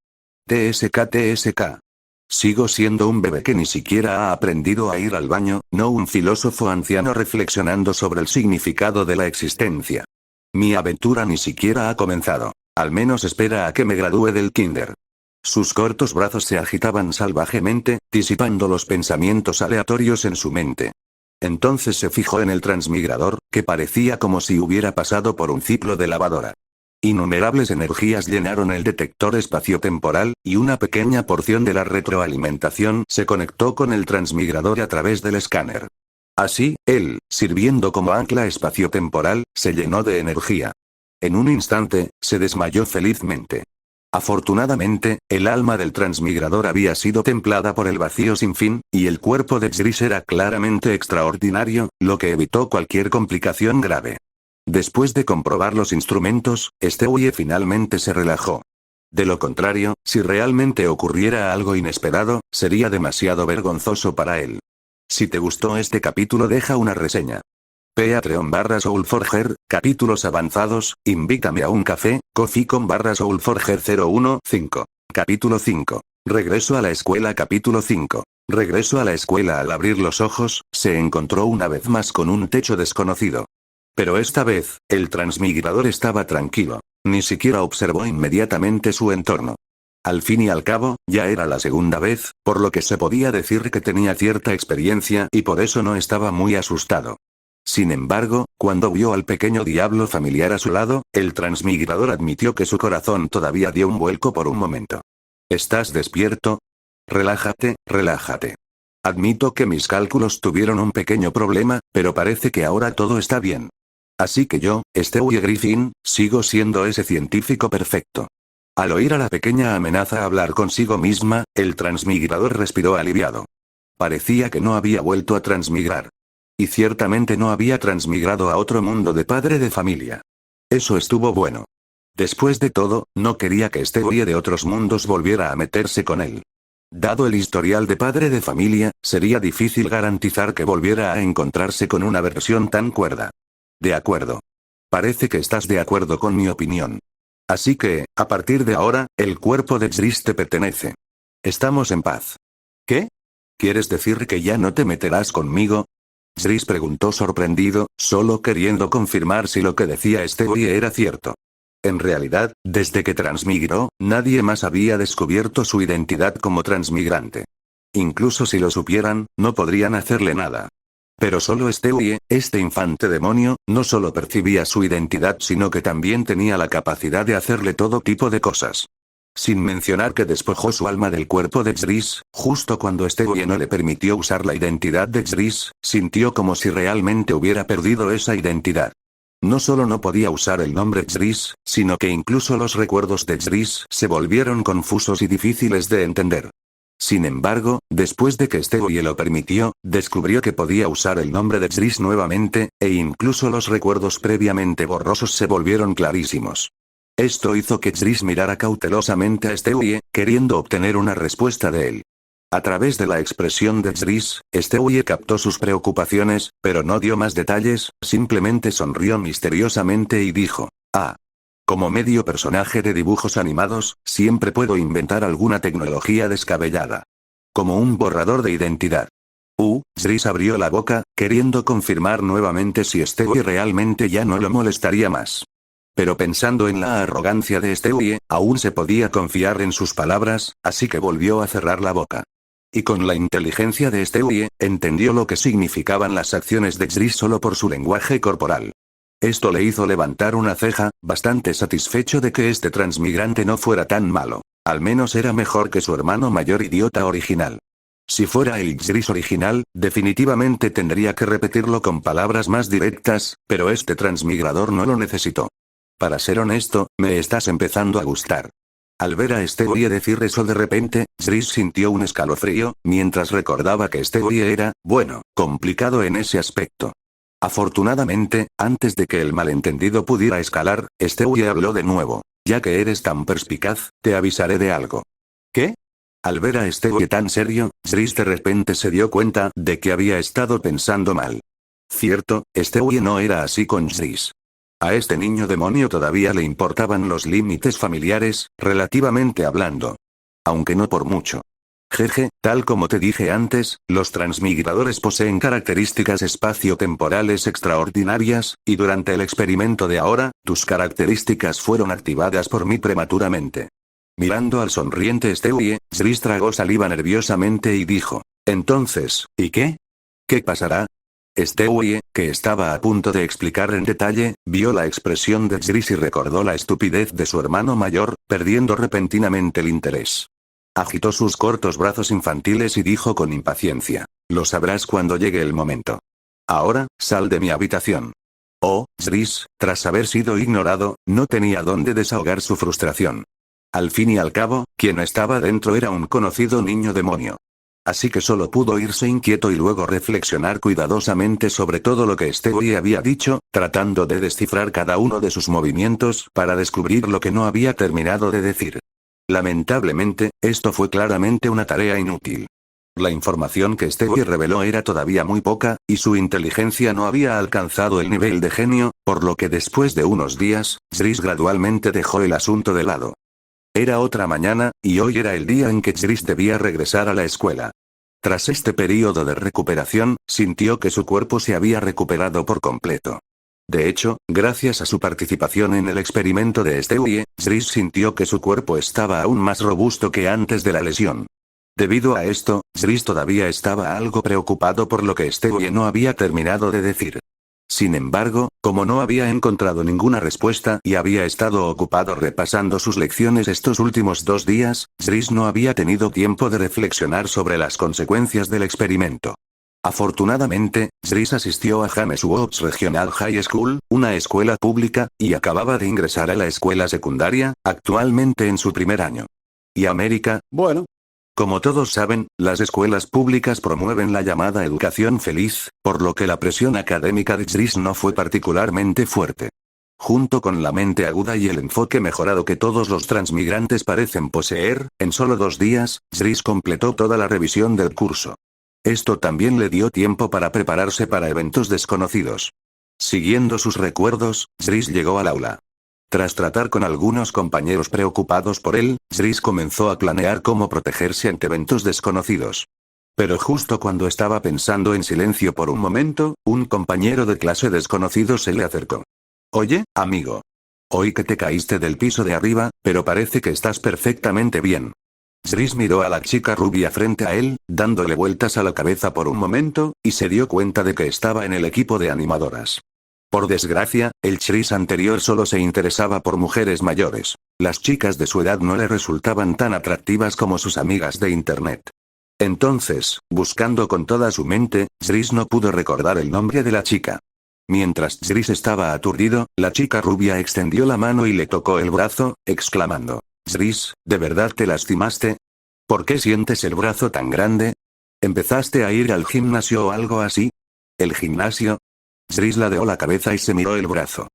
TSK. Sigo siendo un bebé que ni siquiera ha aprendido a ir al baño, no un filósofo anciano reflexionando sobre el significado de la existencia. Mi aventura ni siquiera ha comenzado. Al menos espera a que me gradúe del kinder. Sus cortos brazos se agitaban salvajemente, disipando los pensamientos aleatorios en su mente. Entonces se fijó en el transmigrador, que parecía como si hubiera pasado por un ciclo de lavadora. Innumerables energías llenaron el detector espaciotemporal, y una pequeña porción de la retroalimentación se conectó con el transmigrador a través del escáner. Así, él, sirviendo como ancla espaciotemporal, se llenó de energía. En un instante, se desmayó felizmente. Afortunadamente, el alma del transmigrador había sido templada por el vacío sin fin, y el cuerpo de Xris era claramente extraordinario, lo que evitó cualquier complicación grave. Después de comprobar los instrumentos, Stewie finalmente se relajó. De lo contrario, si realmente ocurriera algo inesperado, sería demasiado vergonzoso para él. Si te gustó este capítulo, deja una reseña. Patreon/Soulforger, capítulos avanzados, invítame a un café, Ko-fi.com/Soulforger 015. Capítulo 5. Regreso a la escuela. Capítulo 5. Regreso a la escuela. Al abrir los ojos, se encontró una vez más con un techo desconocido. Pero esta vez, el transmigrador estaba tranquilo. Ni siquiera observó inmediatamente su entorno. Al fin y al cabo, ya era la segunda vez, por lo que se podía decir que tenía cierta experiencia y por eso no estaba muy asustado. Sin embargo, cuando vio al pequeño diablo familiar a su lado, el transmigrador admitió que su corazón todavía dio un vuelco por un momento. ¿Estás despierto? Relájate, relájate. Admito que mis cálculos tuvieron un pequeño problema, pero parece que ahora todo está bien. Así que yo, Stewie Griffin, sigo siendo ese científico perfecto. Al oír a la pequeña amenaza hablar consigo misma, el transmigrador respiró aliviado. Parecía que no había vuelto a transmigrar. Y ciertamente no había transmigrado a otro mundo de padre de familia. Eso estuvo bueno. Después de todo, no quería que Stewie de otros mundos volviera a meterse con él. Dado el historial de padre de familia, sería difícil garantizar que volviera a encontrarse con una versión tan cuerda. De acuerdo. Parece que estás de acuerdo con mi opinión. Así que, a partir de ahora, el cuerpo de Xris te pertenece. Estamos en paz. ¿Qué? ¿Quieres decir que ya no te meterás conmigo? Xris preguntó sorprendido, solo queriendo confirmar si lo que decía Stewie era cierto. En realidad, desde que transmigró, nadie más había descubierto su identidad como transmigrante. Incluso si lo supieran, no podrían hacerle nada. Pero solo Stewie, este infante demonio, no solo percibía su identidad sino que también tenía la capacidad de hacerle todo tipo de cosas. Sin mencionar que despojó su alma del cuerpo de Xris, justo cuando Stewie no le permitió usar la identidad de Xris, sintió como si realmente hubiera perdido esa identidad. No solo no podía usar el nombre Xris, sino que incluso los recuerdos de Xris se volvieron confusos y difíciles de entender. Sin embargo, después de que Stewie lo permitió, descubrió que podía usar el nombre de Xris nuevamente, e incluso los recuerdos previamente borrosos se volvieron clarísimos. Esto hizo que Xris mirara cautelosamente a Stewie, queriendo obtener una respuesta de él. A través de la expresión de Xris, Stewie captó sus preocupaciones, pero no dio más detalles, simplemente sonrió misteriosamente y dijo, «Ah. Como medio personaje de dibujos animados, siempre puedo inventar alguna tecnología descabellada. Como un borrador de identidad». Xris abrió la boca, queriendo confirmar nuevamente si Stewie realmente ya no lo molestaría más. Pero pensando en la arrogancia de Stewie, aún se podía confiar en sus palabras, así que volvió a cerrar la boca. Y con la inteligencia de Stewie, entendió lo que significaban las acciones de Xris solo por su lenguaje corporal. Esto le hizo levantar una ceja, bastante satisfecho de que este transmigrante no fuera tan malo. Al menos era mejor que su hermano mayor idiota original. Si fuera el Xris original, definitivamente tendría que repetirlo con palabras más directas, pero este transmigrador no lo necesitó. Para ser honesto, me estás empezando a gustar. Al ver a Stewie decir eso de repente, Zris sintió un escalofrío, mientras recordaba que Stewie era, bueno, complicado en ese aspecto. Afortunadamente, antes de que el malentendido pudiera escalar, Stewie habló de nuevo. Ya que eres tan perspicaz, te avisaré de algo. ¿Qué? Al ver a Stewie tan serio, Zris de repente se dio cuenta de que había estado pensando mal. Cierto, Stewie no era así con Zris. A este niño demonio todavía le importaban los límites familiares, relativamente hablando. Aunque no por mucho. Jeje, tal como te dije antes, los transmigradores poseen características espacio-temporales extraordinarias, y durante el experimento de ahora, tus características fueron activadas por mí prematuramente. Mirando al sonriente Stewie, Zris tragó saliva nerviosamente y dijo, entonces, ¿y qué? ¿Qué pasará? Stewie, que estaba a punto de explicar en detalle, vio la expresión de Zris y recordó la estupidez de su hermano mayor, perdiendo repentinamente el interés. Agitó sus cortos brazos infantiles y dijo con impaciencia, lo sabrás cuando llegue el momento. Ahora, sal de mi habitación. Oh, Zris, tras haber sido ignorado, no tenía dónde desahogar su frustración. Al fin y al cabo, quien estaba dentro era un conocido niño demonio. Así que solo pudo irse inquieto y luego reflexionar cuidadosamente sobre todo lo que Stewie había dicho, tratando de descifrar cada uno de sus movimientos para descubrir lo que no había terminado de decir. Lamentablemente, esto fue claramente una tarea inútil. La información que Stewie reveló era todavía muy poca, y su inteligencia no había alcanzado el nivel de genio, por lo que después de unos días, Zris gradualmente dejó el asunto de lado. Era otra mañana, y hoy era el día en que Zris debía regresar a la escuela. Tras este período de recuperación, sintió que su cuerpo se había recuperado por completo. De hecho, gracias a su participación en el experimento de Stewie, Zris sintió que su cuerpo estaba aún más robusto que antes de la lesión. Debido a esto, Zris todavía estaba algo preocupado por lo que Stewie no había terminado de decir. Sin embargo, como no había encontrado ninguna respuesta y había estado ocupado repasando sus lecciones estos últimos 2 días, Zris no había tenido tiempo de reflexionar sobre las consecuencias del experimento. Afortunadamente, Zris asistió a James Woods Regional High School, una escuela pública, y acababa de ingresar a la escuela secundaria, actualmente en su primer año. ¿Y América? Bueno. Como todos saben, las escuelas públicas promueven la llamada educación feliz, por lo que la presión académica de Zris no fue particularmente fuerte. Junto con la mente aguda y el enfoque mejorado que todos los transmigrantes parecen poseer, en solo 2 días, Zris completó toda la revisión del curso. Esto también le dio tiempo para prepararse para eventos desconocidos. Siguiendo sus recuerdos, Zris llegó al aula. Tras tratar con algunos compañeros preocupados por él, Zris comenzó a planear cómo protegerse ante eventos desconocidos. Pero justo cuando estaba pensando en silencio por un momento, un compañero de clase desconocido se le acercó. Oye, amigo. Oí que te caíste del piso de arriba, pero parece que estás perfectamente bien. Zris miró a la chica rubia frente a él, dándole vueltas a la cabeza por un momento, y se dio cuenta de que estaba en el equipo de animadoras. Por desgracia, el Zris anterior solo se interesaba por mujeres mayores. Las chicas de su edad no le resultaban tan atractivas como sus amigas de internet. Entonces, buscando con toda su mente, Zris no pudo recordar el nombre de la chica. Mientras Zris estaba aturdido, la chica rubia extendió la mano y le tocó el brazo, exclamando: «Zris, ¿de verdad te lastimaste? ¿Por qué sientes el brazo tan grande? ¿Empezaste a ir al gimnasio o algo así?» ¿El gimnasio? Zris ladeó la cabeza y se miró el brazo.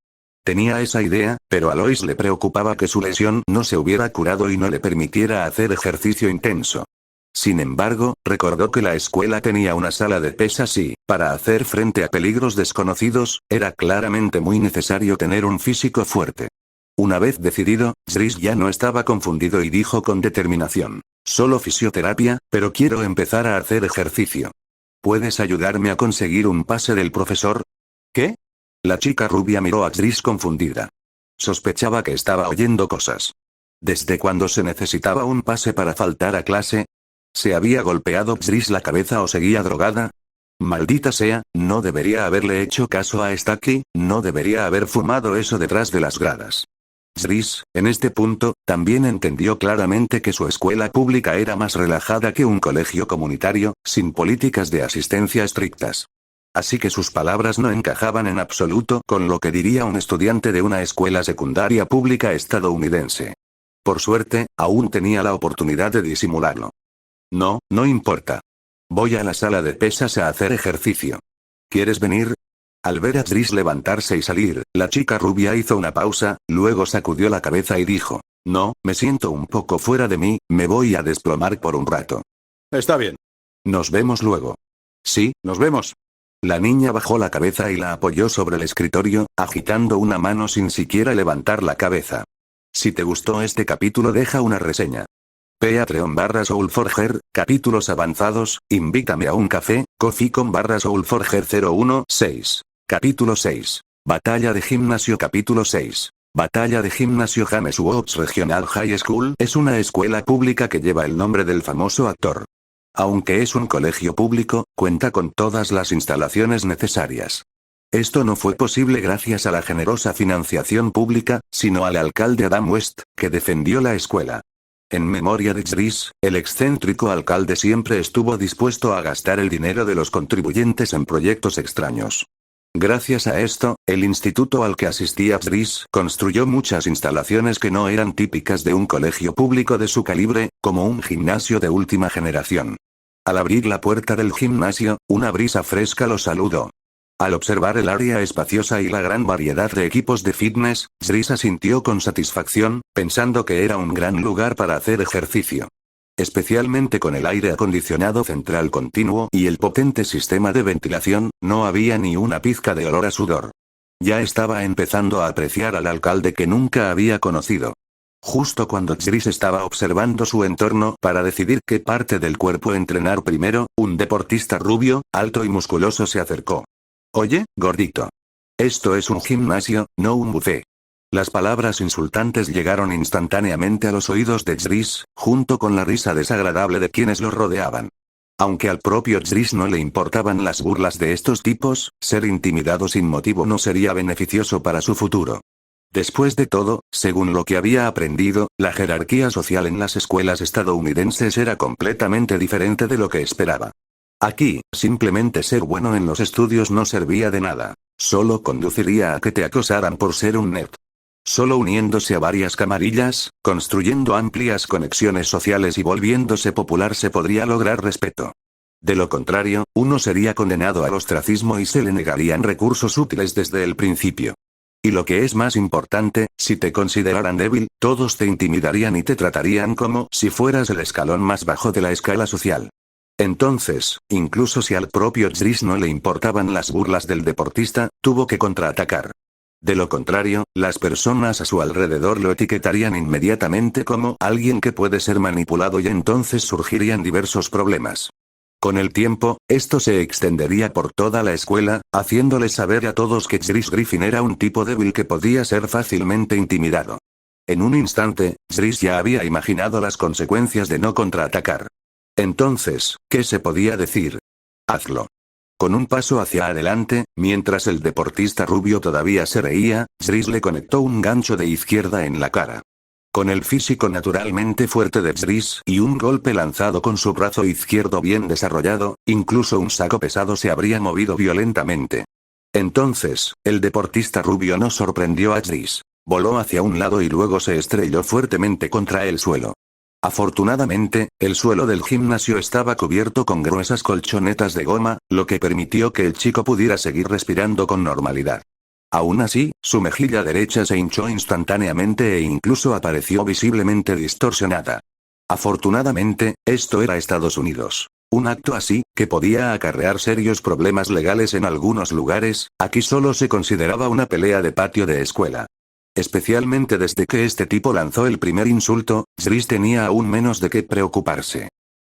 Tenía esa idea, pero a Lois le preocupaba que su lesión no se hubiera curado y no le permitiera hacer ejercicio intenso. Sin embargo, recordó que la escuela tenía una sala de pesas y, para hacer frente a peligros desconocidos, era claramente muy necesario tener un físico fuerte. Una vez decidido, Zris ya no estaba confundido y dijo con determinación: «Solo fisioterapia, pero quiero empezar a hacer ejercicio. ¿Puedes ayudarme a conseguir un pase del profesor?» ¿Qué? La chica rubia miró a Zris confundida. Sospechaba que estaba oyendo cosas. ¿Desde cuándo se necesitaba un pase para faltar a clase? ¿Se había golpeado Zris la cabeza o seguía drogada? Maldita sea, no debería haberle hecho caso a Stucky, no debería haber fumado eso detrás de las gradas. Zris, en este punto, también entendió claramente que su escuela pública era más relajada que un colegio comunitario, sin políticas de asistencia estrictas. Así que sus palabras no encajaban en absoluto con lo que diría un estudiante de una escuela secundaria pública estadounidense. Por suerte, aún tenía la oportunidad de disimularlo. No, no importa. Voy a la sala de pesas a hacer ejercicio. ¿Quieres venir? Al ver a Driss levantarse y salir, la chica rubia hizo una pausa, luego sacudió la cabeza y dijo, no, me siento un poco fuera de mí, me voy a desplomar por un rato. Está bien. Nos vemos luego. Sí, nos vemos. La niña bajó la cabeza y la apoyó sobre el escritorio, agitando una mano sin siquiera levantar la cabeza. Si te gustó este capítulo, deja una reseña. Patreon/Soulforger, capítulos avanzados, invítame a un café, Coffee.com/Soulforger 016. Capítulo 6. Batalla de gimnasio. Capítulo 6. Batalla de gimnasio. James Woods Regional High School es una escuela pública que lleva el nombre del famoso actor. Aunque es un colegio público, cuenta con todas las instalaciones necesarias. Esto no fue posible gracias a la generosa financiación pública, sino al alcalde Adam West, que defendió la escuela. En memoria de Driss, el excéntrico alcalde siempre estuvo dispuesto a gastar el dinero de los contribuyentes en proyectos extraños. Gracias a esto, el instituto al que asistía Driss construyó muchas instalaciones que no eran típicas de un colegio público de su calibre, como un gimnasio de última generación. Al abrir la puerta del gimnasio, una brisa fresca lo saludó. Al observar el área espaciosa y la gran variedad de equipos de fitness, Driss asintió con satisfacción, pensando que era un gran lugar para hacer ejercicio. Especialmente con el aire acondicionado central continuo y el potente sistema de ventilación, no había ni una pizca de olor a sudor. Ya estaba empezando a apreciar al alcalde que nunca había conocido. Justo cuando Driss estaba observando su entorno para decidir qué parte del cuerpo entrenar primero, un deportista rubio, alto y musculoso se acercó. Oye, gordito. Esto es un gimnasio, no un buffet. Las palabras insultantes llegaron instantáneamente a los oídos de Driss, junto con la risa desagradable de quienes lo rodeaban. Aunque al propio Driss no le importaban las burlas de estos tipos, ser intimidado sin motivo no sería beneficioso para su futuro. Después de todo, según lo que había aprendido, la jerarquía social en las escuelas estadounidenses era completamente diferente de lo que esperaba. Aquí, simplemente ser bueno en los estudios no servía de nada. Solo conduciría a que te acosaran por ser un nerd. Solo uniéndose a varias camarillas, construyendo amplias conexiones sociales y volviéndose popular se podría lograr respeto. De lo contrario, uno sería condenado al ostracismo y se le negarían recursos útiles desde el principio. Y lo que es más importante, si te consideraran débil, todos te intimidarían y te tratarían como si fueras el escalón más bajo de la escala social. Entonces, incluso si al propio Driss no le importaban las burlas del deportista, tuvo que contraatacar. De lo contrario, las personas a su alrededor lo etiquetarían inmediatamente como alguien que puede ser manipulado y entonces surgirían diversos problemas. Con el tiempo, esto se extendería por toda la escuela, haciéndole saber a todos que Driss Griffin era un tipo débil que podía ser fácilmente intimidado. En un instante, Driss ya había imaginado las consecuencias de no contraatacar. Entonces, ¿qué se podía decir? Hazlo. Con un paso hacia adelante, mientras el deportista rubio todavía se reía, Driss le conectó un gancho de izquierda en la cara. Con el físico naturalmente fuerte de Driss y un golpe lanzado con su brazo izquierdo bien desarrollado, incluso un saco pesado se habría movido violentamente. Entonces, el deportista rubio no sorprendió a Driss. Voló hacia un lado y luego se estrelló fuertemente contra el suelo. Afortunadamente, el suelo del gimnasio estaba cubierto con gruesas colchonetas de goma, lo que permitió que el chico pudiera seguir respirando con normalidad. Aún así, su mejilla derecha se hinchó instantáneamente e incluso apareció visiblemente distorsionada. Afortunadamente, esto era Estados Unidos. Un acto así, que podía acarrear serios problemas legales en algunos lugares, aquí solo se consideraba una pelea de patio de escuela. Especialmente desde que este tipo lanzó el primer insulto, Driss tenía aún menos de qué preocuparse.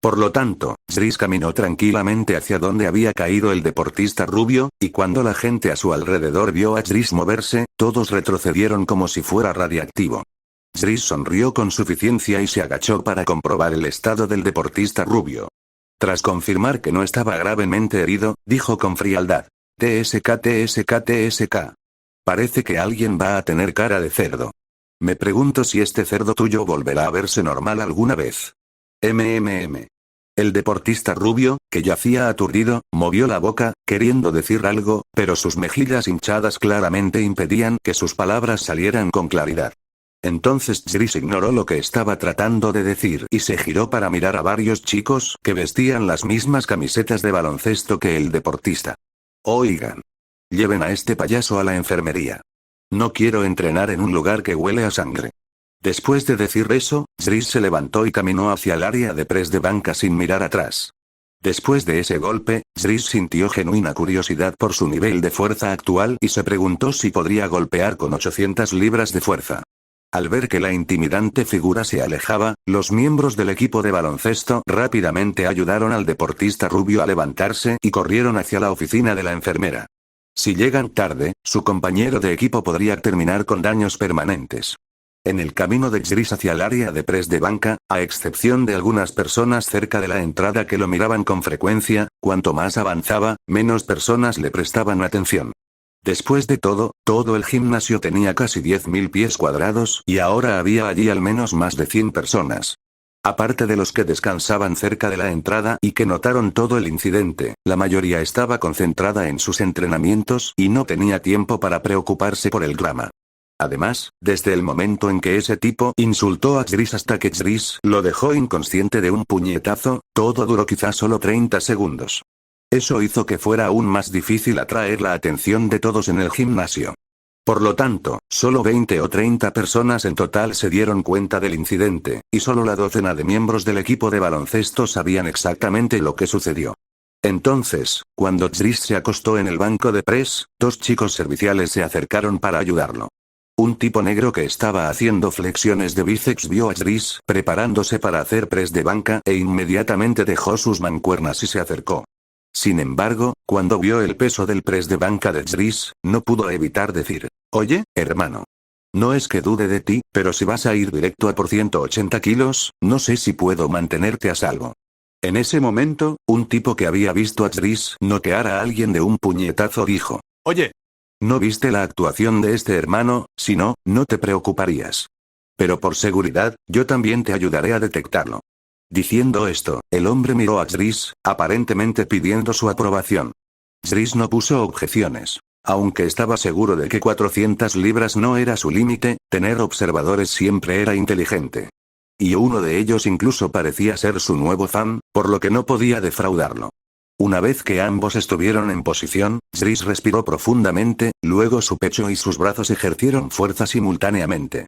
Por lo tanto, Driss caminó tranquilamente hacia donde había caído el deportista rubio, y cuando la gente a su alrededor vio a Driss moverse, todos retrocedieron como si fuera radiactivo. Driss sonrió con suficiencia y se agachó para comprobar el estado del deportista rubio. Tras confirmar que no estaba gravemente herido, dijo con frialdad: TSK, TSK, TSK. Parece que alguien va a tener cara de cerdo. Me pregunto si este cerdo tuyo volverá a verse normal alguna vez. MMM. El deportista rubio, que yacía aturdido, movió la boca, queriendo decir algo, pero sus mejillas hinchadas claramente impedían que sus palabras salieran con claridad. Entonces Jris ignoró lo que estaba tratando de decir y se giró para mirar a varios chicos que vestían las mismas camisetas de baloncesto que el deportista. Oigan. Lleven a este payaso a la enfermería. No quiero entrenar en un lugar que huele a sangre. Después de decir eso, Jris se levantó y caminó hacia el área de press de banca sin mirar atrás. Después de ese golpe, Jris sintió genuina curiosidad por su nivel de fuerza actual y se preguntó si podría golpear con 800 libras de fuerza. Al ver que la intimidante figura se alejaba, los miembros del equipo de baloncesto rápidamente ayudaron al deportista rubio a levantarse y corrieron hacia la oficina de la enfermera. Si llegan tarde, su compañero de equipo podría terminar con daños permanentes. En el camino de Jris hacia el área de press de banca, a excepción de algunas personas cerca de la entrada que lo miraban con frecuencia, cuanto más avanzaba, menos personas le prestaban atención. Después de todo el gimnasio tenía casi 10.000 pies cuadrados y ahora había allí al menos más de 100 personas. Aparte de los que descansaban cerca de la entrada y que notaron todo el incidente, la mayoría estaba concentrada en sus entrenamientos y no tenía tiempo para preocuparse por el drama. Además, desde el momento en que ese tipo insultó a Jris hasta que Jris lo dejó inconsciente de un puñetazo, todo duró quizás solo 30 segundos. Eso hizo que fuera aún más difícil atraer la atención de todos en el gimnasio. Por lo tanto, solo 20 o 30 personas en total se dieron cuenta del incidente, y solo la docena de miembros del equipo de baloncesto sabían exactamente lo que sucedió. Entonces, cuando Jris se acostó en el banco de press, 2 chicos serviciales se acercaron para ayudarlo. Un tipo negro que estaba haciendo flexiones de bíceps vio a Jris preparándose para hacer press de banca e inmediatamente dejó sus mancuernas y se acercó. Sin embargo, cuando vio el peso del press de banca de Jris, no pudo evitar decir: «Oye, hermano. No es que dude de ti, pero si vas a ir directo a por 180 kilos, no sé si puedo mantenerte a salvo». En ese momento, un tipo que había visto a Jris noquear a alguien de un puñetazo dijo: Oye. «¿No viste la actuación de este hermano? Si no, no te preocuparías. Pero por seguridad, yo también te ayudaré a detectarlo». Diciendo esto, el hombre miró a Jris, aparentemente pidiendo su aprobación. Jris no puso objeciones. Aunque estaba seguro de que 400 libras no era su límite, tener observadores siempre era inteligente. Y uno de ellos incluso parecía ser su nuevo fan, por lo que no podía defraudarlo. Una vez que ambos estuvieron en posición, Jris respiró profundamente, luego su pecho y sus brazos ejercieron fuerza simultáneamente.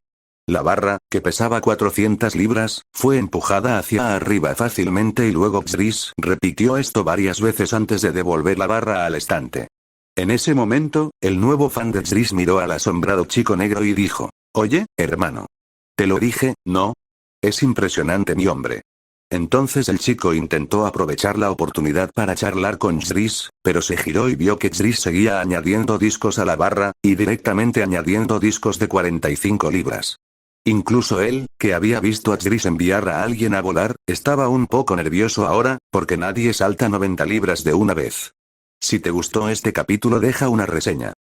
La barra, que pesaba 400 libras, fue empujada hacia arriba fácilmente y luego Jris repitió esto varias veces antes de devolver la barra al estante. En ese momento, el nuevo fan de Jris miró al asombrado chico negro y dijo: «Oye, hermano. Te lo dije, ¿no? Es impresionante mi hombre». Entonces el chico intentó aprovechar la oportunidad para charlar con Jris, pero se giró y vio que Jris seguía añadiendo discos a la barra, y directamente añadiendo discos de 45 libras. Incluso él, que había visto a Jris enviar a alguien a volar, estaba un poco nervioso ahora, porque nadie salta 90 libras de una vez. Si te gustó este capítulo, deja una reseña.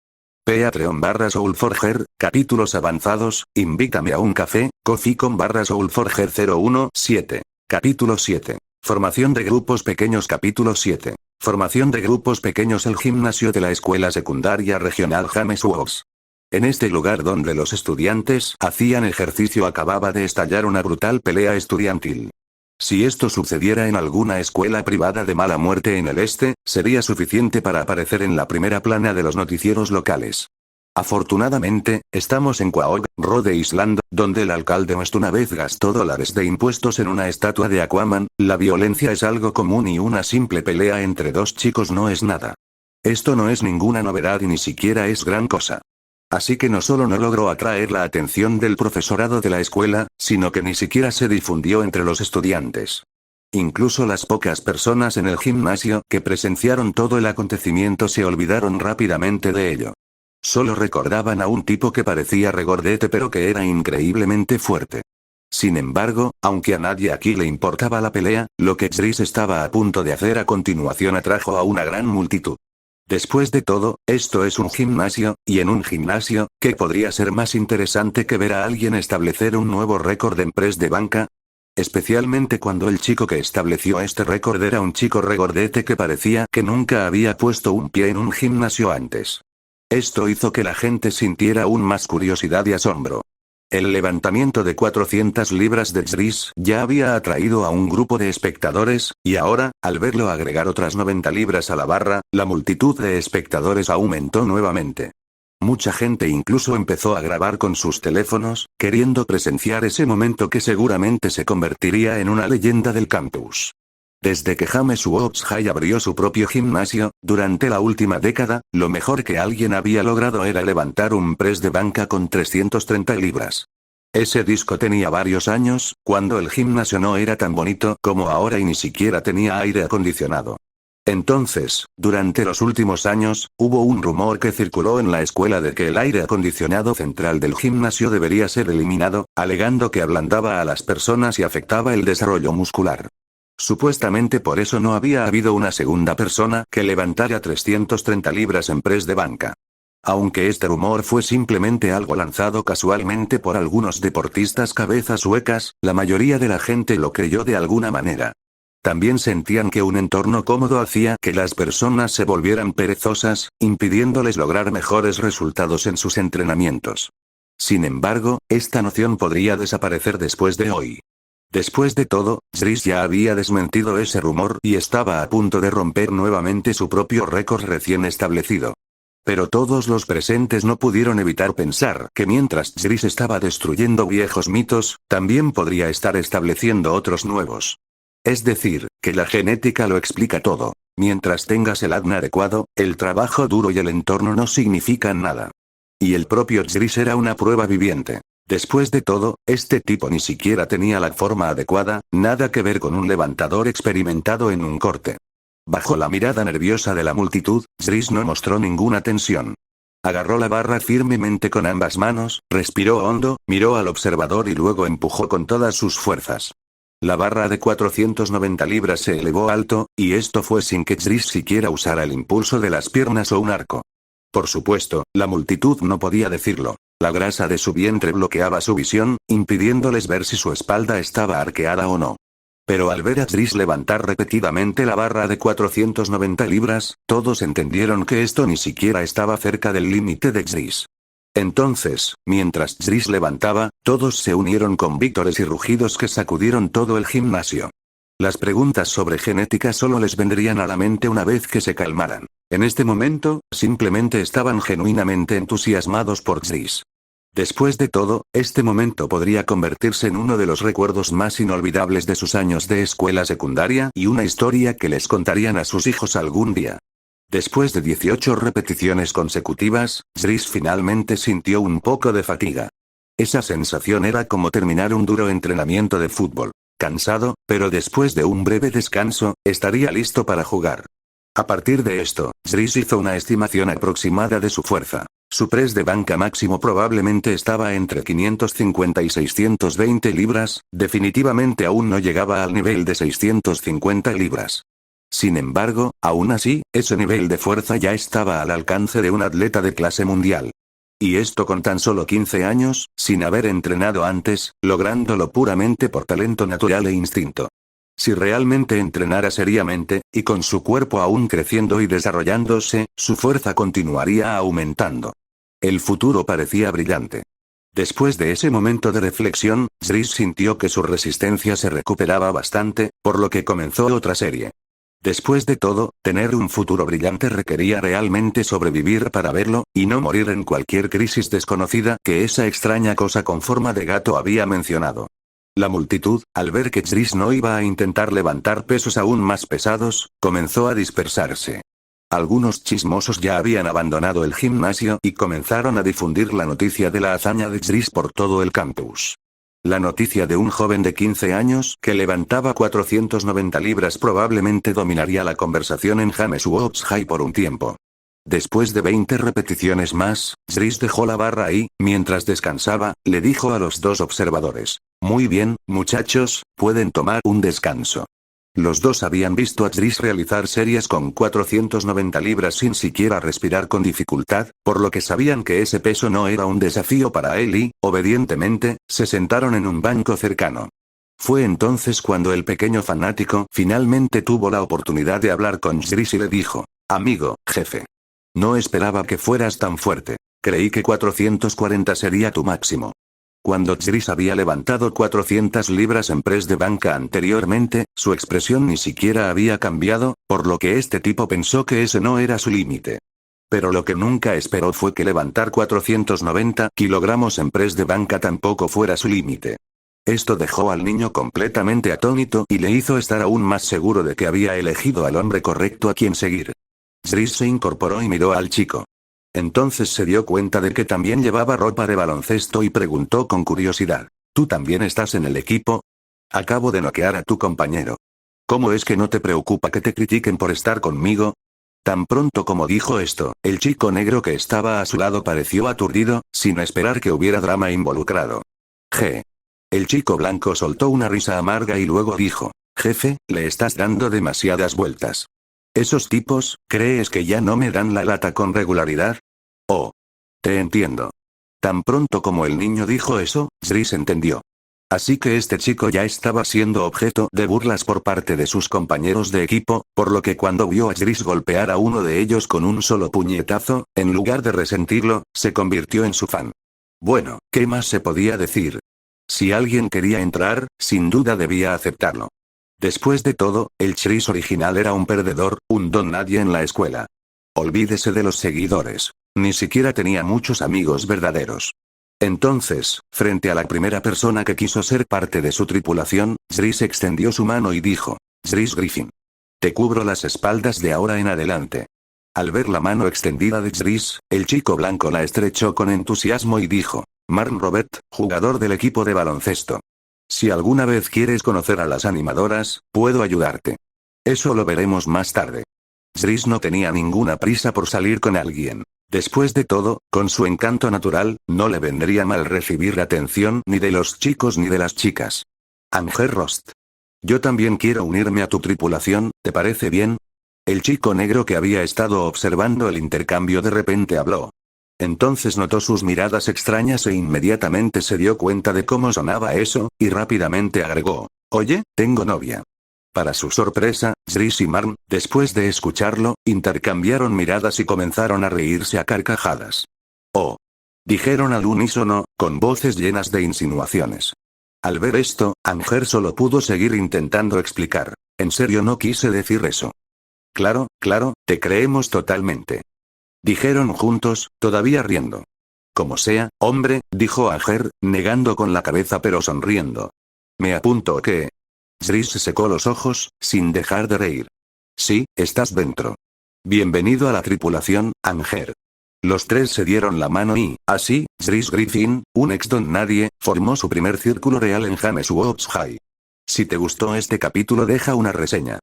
Patreon/Soulforger, capítulos avanzados, invítame a un café, Ko-fi.com/Soulforger 017. Capítulo 7. Formación de grupos pequeños. Capítulo 7. Formación de grupos pequeños. El gimnasio de la escuela secundaria regional James Woods. En este lugar donde los estudiantes hacían ejercicio acababa de estallar una brutal pelea estudiantil. Si esto sucediera en alguna escuela privada de mala muerte en el este, sería suficiente para aparecer en la primera plana de los noticieros locales. Afortunadamente, estamos en Quahog, Rhode Island, donde el alcalde West una vez gastó dólares de impuestos en una estatua de Aquaman. La violencia es algo común y una simple pelea entre 2 chicos no es nada. Esto no es ninguna novedad y ni siquiera es gran cosa. Así que no solo no logró atraer la atención del profesorado de la escuela, sino que ni siquiera se difundió entre los estudiantes. Incluso las pocas personas en el gimnasio que presenciaron todo el acontecimiento se olvidaron rápidamente de ello. Solo recordaban a un tipo que parecía regordete pero que era increíblemente fuerte. Sin embargo, aunque a nadie aquí le importaba la pelea, lo que Jris estaba a punto de hacer a continuación atrajo a una gran multitud. Después de todo, esto es un gimnasio, y en un gimnasio, ¿qué podría ser más interesante que ver a alguien establecer un nuevo récord en press de banca? Especialmente cuando el chico que estableció este récord era un chico regordete que parecía que nunca había puesto un pie en un gimnasio antes. Esto hizo que la gente sintiera aún más curiosidad y asombro. El levantamiento de 400 libras de Jriss ya había atraído a un grupo de espectadores, y ahora, al verlo agregar otras 90 libras a la barra, la multitud de espectadores aumentó nuevamente. Mucha gente incluso empezó a grabar con sus teléfonos, queriendo presenciar ese momento que seguramente se convertiría en una leyenda del campus. Desde que James Woods High abrió su propio gimnasio, durante la última década, lo mejor que alguien había logrado era levantar un press de banca con 330 libras. Ese disco tenía varios años, cuando el gimnasio no era tan bonito como ahora y ni siquiera tenía aire acondicionado. Entonces, durante los últimos años, hubo un rumor que circuló en la escuela de que el aire acondicionado central del gimnasio debería ser eliminado, alegando que ablandaba a las personas y afectaba el desarrollo muscular. Supuestamente por eso no había habido una segunda persona que levantara 330 libras en press de banca. Aunque este rumor fue simplemente algo lanzado casualmente por algunos deportistas cabezas huecas, la mayoría de la gente lo creyó de alguna manera. También sentían que un entorno cómodo hacía que las personas se volvieran perezosas, impidiéndoles lograr mejores resultados en sus entrenamientos. Sin embargo, esta noción podría desaparecer después de hoy. Después de todo, Jriss ya había desmentido ese rumor y estaba a punto de romper nuevamente su propio récord recién establecido. Pero todos los presentes no pudieron evitar pensar que mientras Jriss estaba destruyendo viejos mitos, también podría estar estableciendo otros nuevos. Es decir, que la genética lo explica todo. Mientras tengas el ADN adecuado, el trabajo duro y el entorno no significan nada. Y el propio Jriss era una prueba viviente. Después de todo, este tipo ni siquiera tenía la forma adecuada, nada que ver con un levantador experimentado en un corte. Bajo la mirada nerviosa de la multitud, Jriss no mostró ninguna tensión. Agarró la barra firmemente con ambas manos, respiró hondo, miró al observador y luego empujó con todas sus fuerzas. La barra de 490 libras se elevó alto, y esto fue sin que Jriss siquiera usara el impulso de las piernas o un arco. Por supuesto, la multitud no podía decirlo. La grasa de su vientre bloqueaba su visión, impidiéndoles ver si su espalda estaba arqueada o no. Pero al ver a Jriss levantar repetidamente la barra de 490 libras, todos entendieron que esto ni siquiera estaba cerca del límite de Jriss. Entonces, mientras Jriss levantaba, todos se unieron con vítores y rugidos que sacudieron todo el gimnasio. Las preguntas sobre genética solo les vendrían a la mente una vez que se calmaran. En este momento, simplemente estaban genuinamente entusiasmados por Jriss. Después de todo, este momento podría convertirse en uno de los recuerdos más inolvidables de sus años de escuela secundaria y una historia que les contarían a sus hijos algún día. Después de 18 repeticiones consecutivas, Jriss finalmente sintió un poco de fatiga. Esa sensación era como terminar un duro entrenamiento de fútbol. Cansado, pero después de un breve descanso, estaría listo para jugar. A partir de esto, Jriss hizo una estimación aproximada de su fuerza. Su press de banca máximo probablemente estaba entre 550 y 620 libras, definitivamente aún no llegaba al nivel de 650 libras. Sin embargo, aún así, ese nivel de fuerza ya estaba al alcance de un atleta de clase mundial. Y esto con tan solo 15 años, sin haber entrenado antes, lográndolo puramente por talento natural e instinto. Si realmente entrenara seriamente, y con su cuerpo aún creciendo y desarrollándose, su fuerza continuaría aumentando. El futuro parecía brillante. Después de ese momento de reflexión, Jriss sintió que su resistencia se recuperaba bastante, por lo que comenzó otra serie. Después de todo, tener un futuro brillante requería realmente sobrevivir para verlo, y no morir en cualquier crisis desconocida que esa extraña cosa con forma de gato había mencionado. La multitud, al ver que Jriss no iba a intentar levantar pesos aún más pesados, comenzó a dispersarse. Algunos chismosos ya habían abandonado el gimnasio y comenzaron a difundir la noticia de la hazaña de Jriss por todo el campus. La noticia de un joven de 15 años que levantaba 490 libras probablemente dominaría la conversación en James Woods High por un tiempo. Después de 20 repeticiones más, Jriss dejó la barra ahí, mientras descansaba, le dijo a los dos observadores: «Muy bien, muchachos, pueden tomar un descanso». Los dos habían visto a Jriss realizar series con 490 libras sin siquiera respirar con dificultad, por lo que sabían que ese peso no era un desafío para él y, obedientemente, se sentaron en un banco cercano. Fue entonces cuando el pequeño fanático finalmente tuvo la oportunidad de hablar con Jris y le dijo: amigo, jefe. No esperaba que fueras tan fuerte. Creí que 440 sería tu máximo. Cuando Jris había levantado 400 libras en press de banca anteriormente, su expresión ni siquiera había cambiado, por lo que este tipo pensó que ese no era su límite. Pero lo que nunca esperó fue que levantar 490 kilogramos en press de banca tampoco fuera su límite. Esto dejó al niño completamente atónito y le hizo estar aún más seguro de que había elegido al hombre correcto a quien seguir. Jris se incorporó y miró al chico. Entonces se dio cuenta de que también llevaba ropa de baloncesto y preguntó con curiosidad: ¿tú también estás en el equipo? Acabo de noquear a tu compañero. ¿Cómo es que no te preocupa que te critiquen por estar conmigo? Tan pronto como dijo esto, el chico negro que estaba a su lado pareció aturdido, sin esperar que hubiera drama involucrado. El chico blanco soltó una risa amarga y luego dijo: jefe, le estás dando demasiadas vueltas. ¿Esos tipos, crees que ya no me dan la lata con regularidad? Oh. Te entiendo. Tan pronto como el niño dijo eso, Jris entendió. Así que este chico ya estaba siendo objeto de burlas por parte de sus compañeros de equipo, por lo que cuando vio a Jris golpear a uno de ellos con un solo puñetazo, en lugar de resentirlo, se convirtió en su fan. Bueno, ¿qué más se podía decir? Si alguien quería entrar, sin duda debía aceptarlo. Después de todo, el Jris original era un perdedor, un don nadie en la escuela. Olvídese de los seguidores. Ni siquiera tenía muchos amigos verdaderos. Entonces, frente a la primera persona que quiso ser parte de su tripulación, Jris extendió su mano y dijo: Jris Griffin. Te cubro las espaldas de ahora en adelante. Al ver la mano extendida de Jris, el chico blanco la estrechó con entusiasmo y dijo: Marn Robert, jugador del equipo de baloncesto. Si alguna vez quieres conocer a las animadoras, puedo ayudarte. Eso lo veremos más tarde. Jris no tenía ninguna prisa por salir con alguien. Después de todo, con su encanto natural, no le vendría mal recibir atención ni de los chicos ni de las chicas. Ángel Rost. Yo también quiero unirme a tu tripulación, ¿te parece bien? El chico negro que había estado observando el intercambio de repente habló. Entonces notó sus miradas extrañas e inmediatamente se dio cuenta de cómo sonaba eso, y rápidamente agregó: Oye, tengo novia. Para su sorpresa, Jris y Marn, después de escucharlo, intercambiaron miradas y comenzaron a reírse a carcajadas. Oh. Dijeron al unísono, con voces llenas de insinuaciones. Al ver esto, Ángel solo pudo seguir intentando explicar: en serio no quise decir eso. Claro, te creemos totalmente. Dijeron juntos, todavía riendo. Como sea, hombre, dijo Ángel, negando con la cabeza pero sonriendo. Me apunto que... Jris se secó los ojos, sin dejar de reír. Sí, estás dentro. Bienvenido a la tripulación, Ángel. Los tres se dieron la mano y, así, Jris Griffin, un ex don nadie, formó su primer círculo real en James Woods High. Si te gustó este capítulo deja una reseña.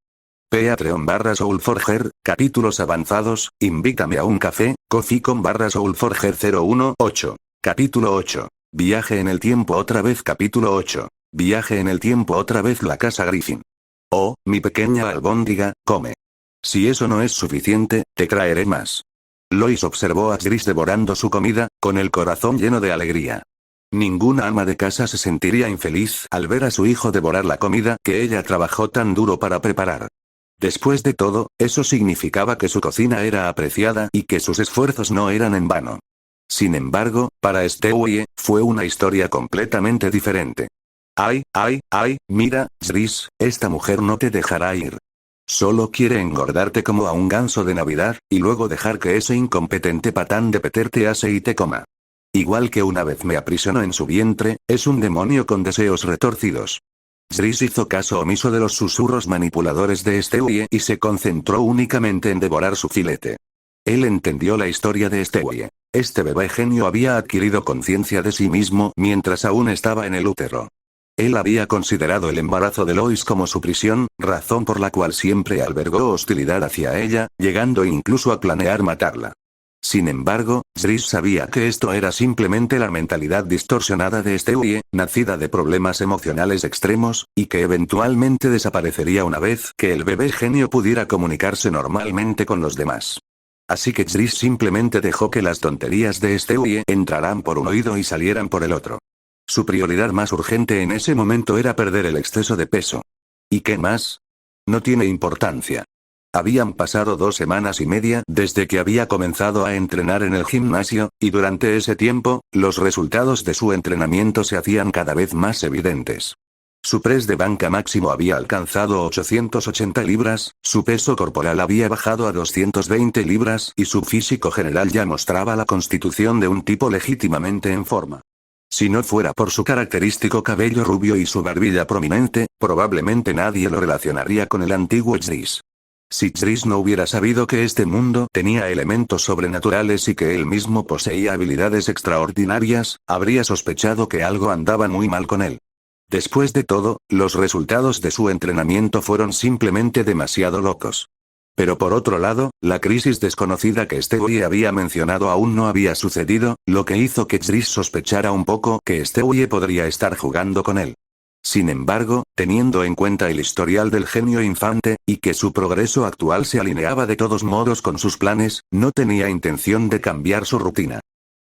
Patreon/Soulforger, capítulos avanzados, invítame a un café, Coffee.com/Soulforger 018. Capítulo 8. Viaje en el tiempo otra vez. Capítulo 8. Viaje en el tiempo otra vez. La casa Griffin. Oh, mi pequeña albóndiga, come. Si eso no es suficiente, te traeré más. Lois observó a Jris devorando su comida, con el corazón lleno de alegría. Ninguna ama de casa se sentiría infeliz al ver a su hijo devorar la comida que ella trabajó tan duro para preparar. Después de todo, eso significaba que su cocina era apreciada y que sus esfuerzos no eran en vano. Sin embargo, para Stewie, fue una historia completamente diferente. Ay, mira, Jris, esta mujer no te dejará ir. Solo quiere engordarte como a un ganso de Navidad, y luego dejar que ese incompetente patán de Peter te ase y te coma. Igual que una vez me aprisionó en su vientre, es un demonio con deseos retorcidos. Jris hizo caso omiso de los susurros manipuladores de Stewie y se concentró únicamente en devorar su filete. Él entendió la historia de Stewie. Este bebé genio había adquirido conciencia de sí mismo mientras aún estaba en el útero. Él había considerado el embarazo de Lois como su prisión, razón por la cual siempre albergó hostilidad hacia ella, llegando incluso a planear matarla. Sin embargo, Jris sabía que esto era simplemente la mentalidad distorsionada de Stewie, nacida de problemas emocionales extremos, y que eventualmente desaparecería una vez que el bebé genio pudiera comunicarse normalmente con los demás. Así que Jris simplemente dejó que las tonterías de Stewie entraran por un oído y salieran por el otro. Su prioridad más urgente en ese momento era perder el exceso de peso. ¿Y qué más? No tiene importancia. Habían pasado 2 semanas y media desde que había comenzado a entrenar en el gimnasio, y durante ese tiempo, los resultados de su entrenamiento se hacían cada vez más evidentes. Su press de banca máximo había alcanzado 880 libras, su peso corporal había bajado a 220 libras y su físico general ya mostraba la constitución de un tipo legítimamente en forma. Si no fuera por su característico cabello rubio y su barbilla prominente, probablemente nadie lo relacionaría con el antiguo Jris. Si Jris no hubiera sabido que este mundo tenía elementos sobrenaturales y que él mismo poseía habilidades extraordinarias, habría sospechado que algo andaba muy mal con él. Después de todo, los resultados de su entrenamiento fueron simplemente demasiado locos. Pero por otro lado, la crisis desconocida que Stewie había mencionado aún no había sucedido, lo que hizo que Jris sospechara un poco que Stewie podría estar jugando con él. Sin embargo, teniendo en cuenta el historial del genio infante, y que su progreso actual se alineaba de todos modos con sus planes, no tenía intención de cambiar su rutina.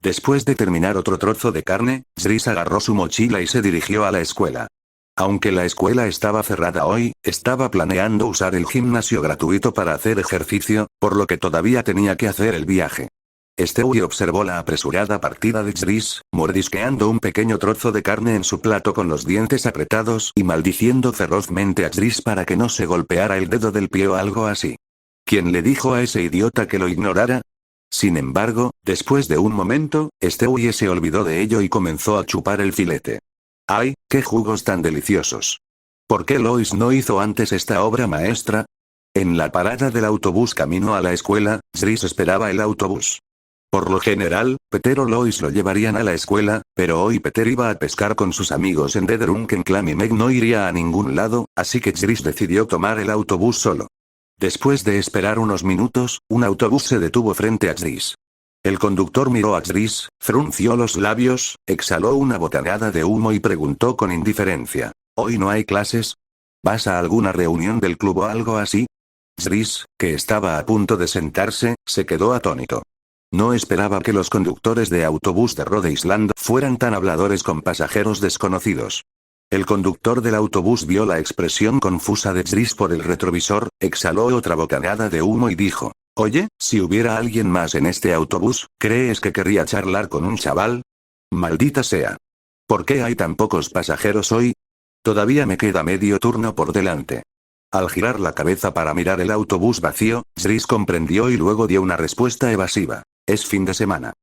Después de terminar otro trozo de carne, Jris agarró su mochila y se dirigió a la escuela. Aunque la escuela estaba cerrada hoy, estaba planeando usar el gimnasio gratuito para hacer ejercicio, por lo que todavía tenía que hacer el viaje. Stewie observó la apresurada partida de Jris, mordisqueando un pequeño trozo de carne en su plato con los dientes apretados y maldiciendo ferozmente a Jris para que no se golpeara el dedo del pie o algo así. ¿Quién le dijo a ese idiota que lo ignorara? Sin embargo, después de un momento, Stewie se olvidó de ello y comenzó a chupar el filete. ¡Ay, qué jugos tan deliciosos! ¿Por qué Lois no hizo antes esta obra maestra? En la parada del autobús camino a la escuela, Jris esperaba el autobús. Por lo general, Peter o Lois lo llevarían a la escuela, pero hoy Peter iba a pescar con sus amigos en The Drunken Clam y Meg no iría a ningún lado, así que Jris decidió tomar el autobús solo. Después de esperar unos minutos, un autobús se detuvo frente a Jris. El conductor miró a Jris, frunció los labios, exhaló una bocanada de humo y preguntó con indiferencia: ¿Hoy no hay clases? ¿Vas a alguna reunión del club o algo así? Jris, que estaba a punto de sentarse, se quedó atónito. No esperaba que los conductores de autobús de Rhode Island fueran tan habladores con pasajeros desconocidos. El conductor del autobús vio la expresión confusa de Jris por el retrovisor, exhaló otra bocanada de humo y dijo: Oye, si hubiera alguien más en este autobús, ¿crees que querría charlar con un chaval? Maldita sea. ¿Por qué hay tan pocos pasajeros hoy? Todavía me queda medio turno por delante. Al girar la cabeza para mirar el autobús vacío, Jris comprendió y luego dio una respuesta evasiva. Es fin de semana.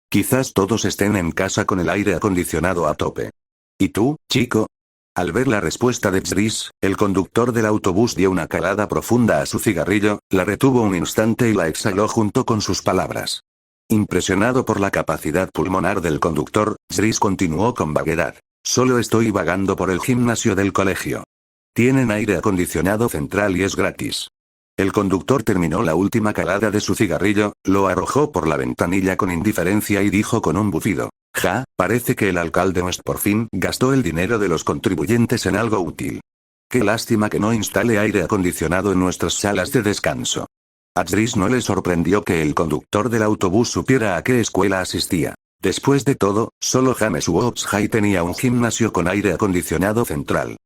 Quizás todos estén en casa con el aire acondicionado a tope. ¿Y tú, chico? Al ver la respuesta de Jris, el conductor del autobús dio una calada profunda a su cigarrillo, la retuvo un instante y la exhaló junto con sus palabras. Impresionado por la capacidad pulmonar del conductor, Jris continuó con vaguedad. Solo estoy vagando por el gimnasio del colegio. Tienen aire acondicionado central y es gratis. El conductor terminó la última calada de su cigarrillo, lo arrojó por la ventanilla con indiferencia y dijo con un bufido: Ja, parece que el alcalde West por fin gastó el dinero de los contribuyentes en algo útil. Qué lástima que no instale aire acondicionado en nuestras salas de descanso. A Jris no le sorprendió que el conductor del autobús supiera a qué escuela asistía. Después de todo, solo James Woods High tenía un gimnasio con aire acondicionado central.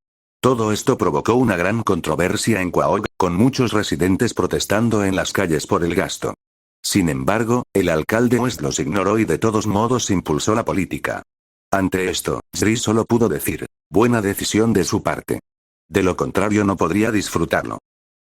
Todo esto provocó una gran controversia en Quahog, con muchos residentes protestando en las calles por el gasto. Sin embargo, el alcalde West los ignoró y de todos modos impulsó la política. Ante esto, Jris solo pudo decir: buena decisión de su parte. De lo contrario no podría disfrutarlo.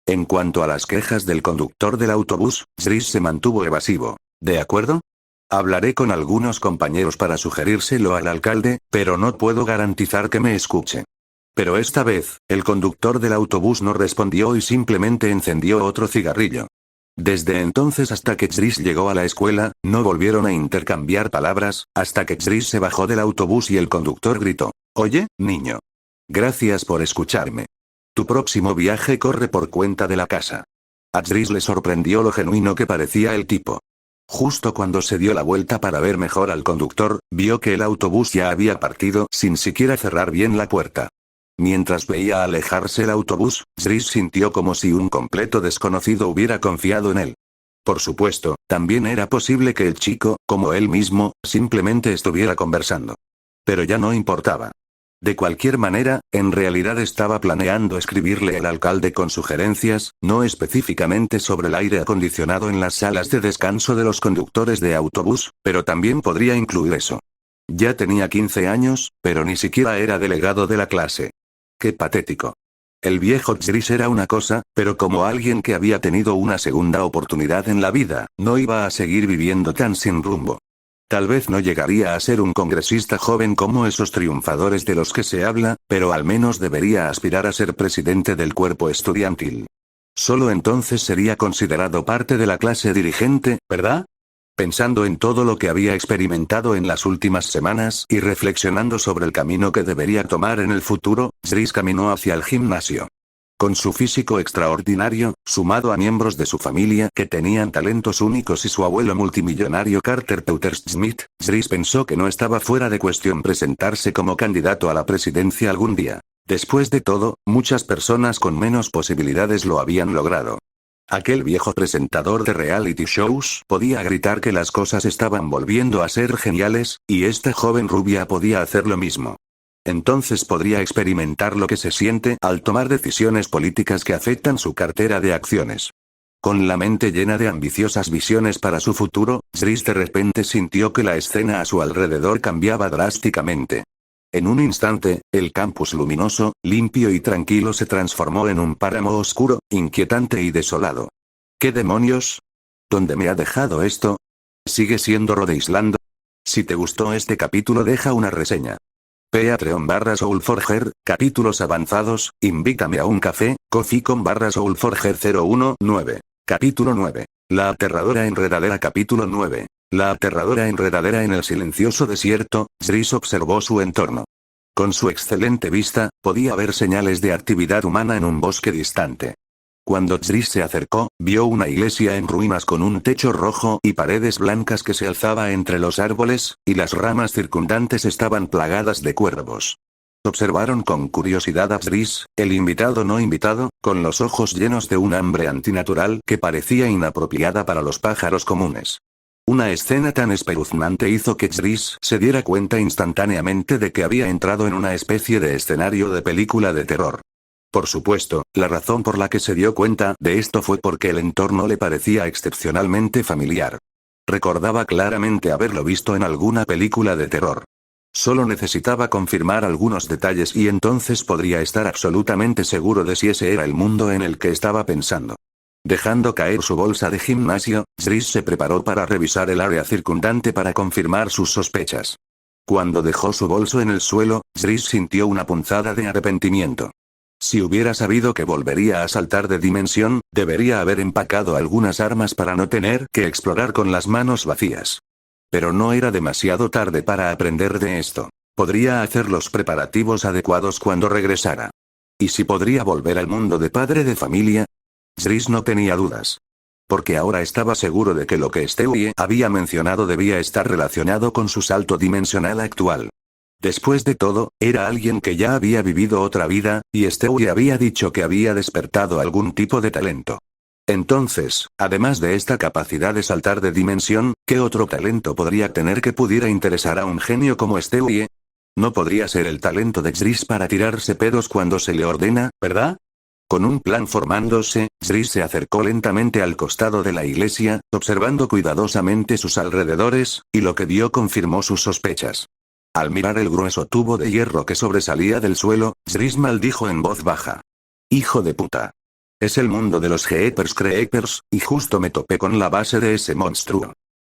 En cuanto a las quejas del conductor del autobús, Jris se mantuvo evasivo. ¿De acuerdo? Hablaré con algunos compañeros para sugerírselo al alcalde, pero no puedo garantizar que me escuche. Pero esta vez, el conductor del autobús no respondió y simplemente encendió otro cigarrillo. Desde entonces hasta que Jris llegó a la escuela, no volvieron a intercambiar palabras, hasta que Jris se bajó del autobús y el conductor gritó: Oye, niño. Gracias por escucharme. Tu próximo viaje corre por cuenta de la casa. A Jris le sorprendió lo genuino que parecía el tipo. Justo cuando se dio la vuelta para ver mejor al conductor, vio que el autobús ya había partido sin siquiera cerrar bien la puerta. Mientras veía alejarse el autobús, Jris sintió como si un completo desconocido hubiera confiado en él. Por supuesto, también era posible que el chico, como él mismo, simplemente estuviera conversando. Pero ya no importaba. De cualquier manera, en realidad estaba planeando escribirle al alcalde con sugerencias, no específicamente sobre el aire acondicionado en las salas de descanso de los conductores de autobús, pero también podría incluir eso. Ya tenía 15 años, pero ni siquiera era delegado de la clase. Qué patético. El viejo Chris era una cosa, pero como alguien que había tenido una segunda oportunidad en la vida, no iba a seguir viviendo tan sin rumbo. Tal vez no llegaría a ser un congresista joven como esos triunfadores de los que se habla, pero al menos debería aspirar a ser presidente del cuerpo estudiantil. Solo entonces sería considerado parte de la clase dirigente, ¿verdad? Pensando en todo lo que había experimentado en las últimas semanas y reflexionando sobre el camino que debería tomar en el futuro, Chris caminó hacia el gimnasio. Con su físico extraordinario, sumado a miembros de su familia que tenían talentos únicos y su abuelo multimillonario Carter Peters Smith, Chris pensó que no estaba fuera de cuestión presentarse como candidato a la presidencia algún día. Después de todo, muchas personas con menos posibilidades lo habían logrado. Aquel viejo presentador de reality shows podía gritar que las cosas estaban volviendo a ser geniales, y esta joven rubia podía hacer lo mismo. Entonces podría experimentar lo que se siente al tomar decisiones políticas que afectan su cartera de acciones. Con la mente llena de ambiciosas visiones para su futuro, Chris de repente sintió que la escena a su alrededor cambiaba drásticamente. En un instante, el campus luminoso, limpio y tranquilo se transformó en un páramo oscuro, inquietante y desolado. ¿Qué demonios? ¿Dónde me ha dejado esto? ¿Sigue siendo Rhode Island? Si te gustó este capítulo, deja una reseña. Patreon/Soulforger, capítulos avanzados, invítame a un café, Ko-fi.com/Soulforger 019. Capítulo 9. La aterradora enredadera. Capítulo 9. La aterradora enredadera. En el silencioso desierto, Chris observó su entorno. Con su excelente vista, podía ver señales de actividad humana en un bosque distante. Cuando Chris se acercó, vio una iglesia en ruinas con un techo rojo y paredes blancas que se alzaba entre los árboles, y las ramas circundantes estaban plagadas de cuervos. Observaron con curiosidad a Chris, el invitado no invitado, con los ojos llenos de un hambre antinatural que parecía inapropiada para los pájaros comunes. Una escena tan espeluznante hizo que Chris se diera cuenta instantáneamente de que había entrado en una especie de escenario de película de terror. Por supuesto, la razón por la que se dio cuenta de esto fue porque el entorno le parecía excepcionalmente familiar. Recordaba claramente haberlo visto en alguna película de terror. Solo necesitaba confirmar algunos detalles y entonces podría estar absolutamente seguro de si ese era el mundo en el que estaba pensando. Dejando caer su bolsa de gimnasio, Chris se preparó para revisar el área circundante para confirmar sus sospechas. Cuando dejó su bolso en el suelo, Chris sintió una punzada de arrepentimiento. Si hubiera sabido que volvería a saltar de dimensión, debería haber empacado algunas armas para no tener que explorar con las manos vacías. Pero no era demasiado tarde para aprender de esto. Podría hacer los preparativos adecuados cuando regresara. ¿Y si podría volver al mundo de padre de familia? Chris no tenía dudas. Porque ahora estaba seguro de que lo que Stewie había mencionado debía estar relacionado con su salto dimensional actual. Después de todo, era alguien que ya había vivido otra vida, y Stewie había dicho que había despertado algún tipo de talento. Entonces, además de esta capacidad de saltar de dimensión, ¿qué otro talento podría tener que pudiera interesar a un genio como Stewie? No podría ser el talento de Chris para tirarse pedos cuando se le ordena, ¿verdad? Con un plan formándose, Chris se acercó lentamente al costado de la iglesia, observando cuidadosamente sus alrededores, y lo que vio confirmó sus sospechas. Al mirar el grueso tubo de hierro que sobresalía del suelo, Chris maldijo en voz baja. «Hijo de puta. Es el mundo de los Jeepers Creepers, y justo me topé con la base de ese monstruo.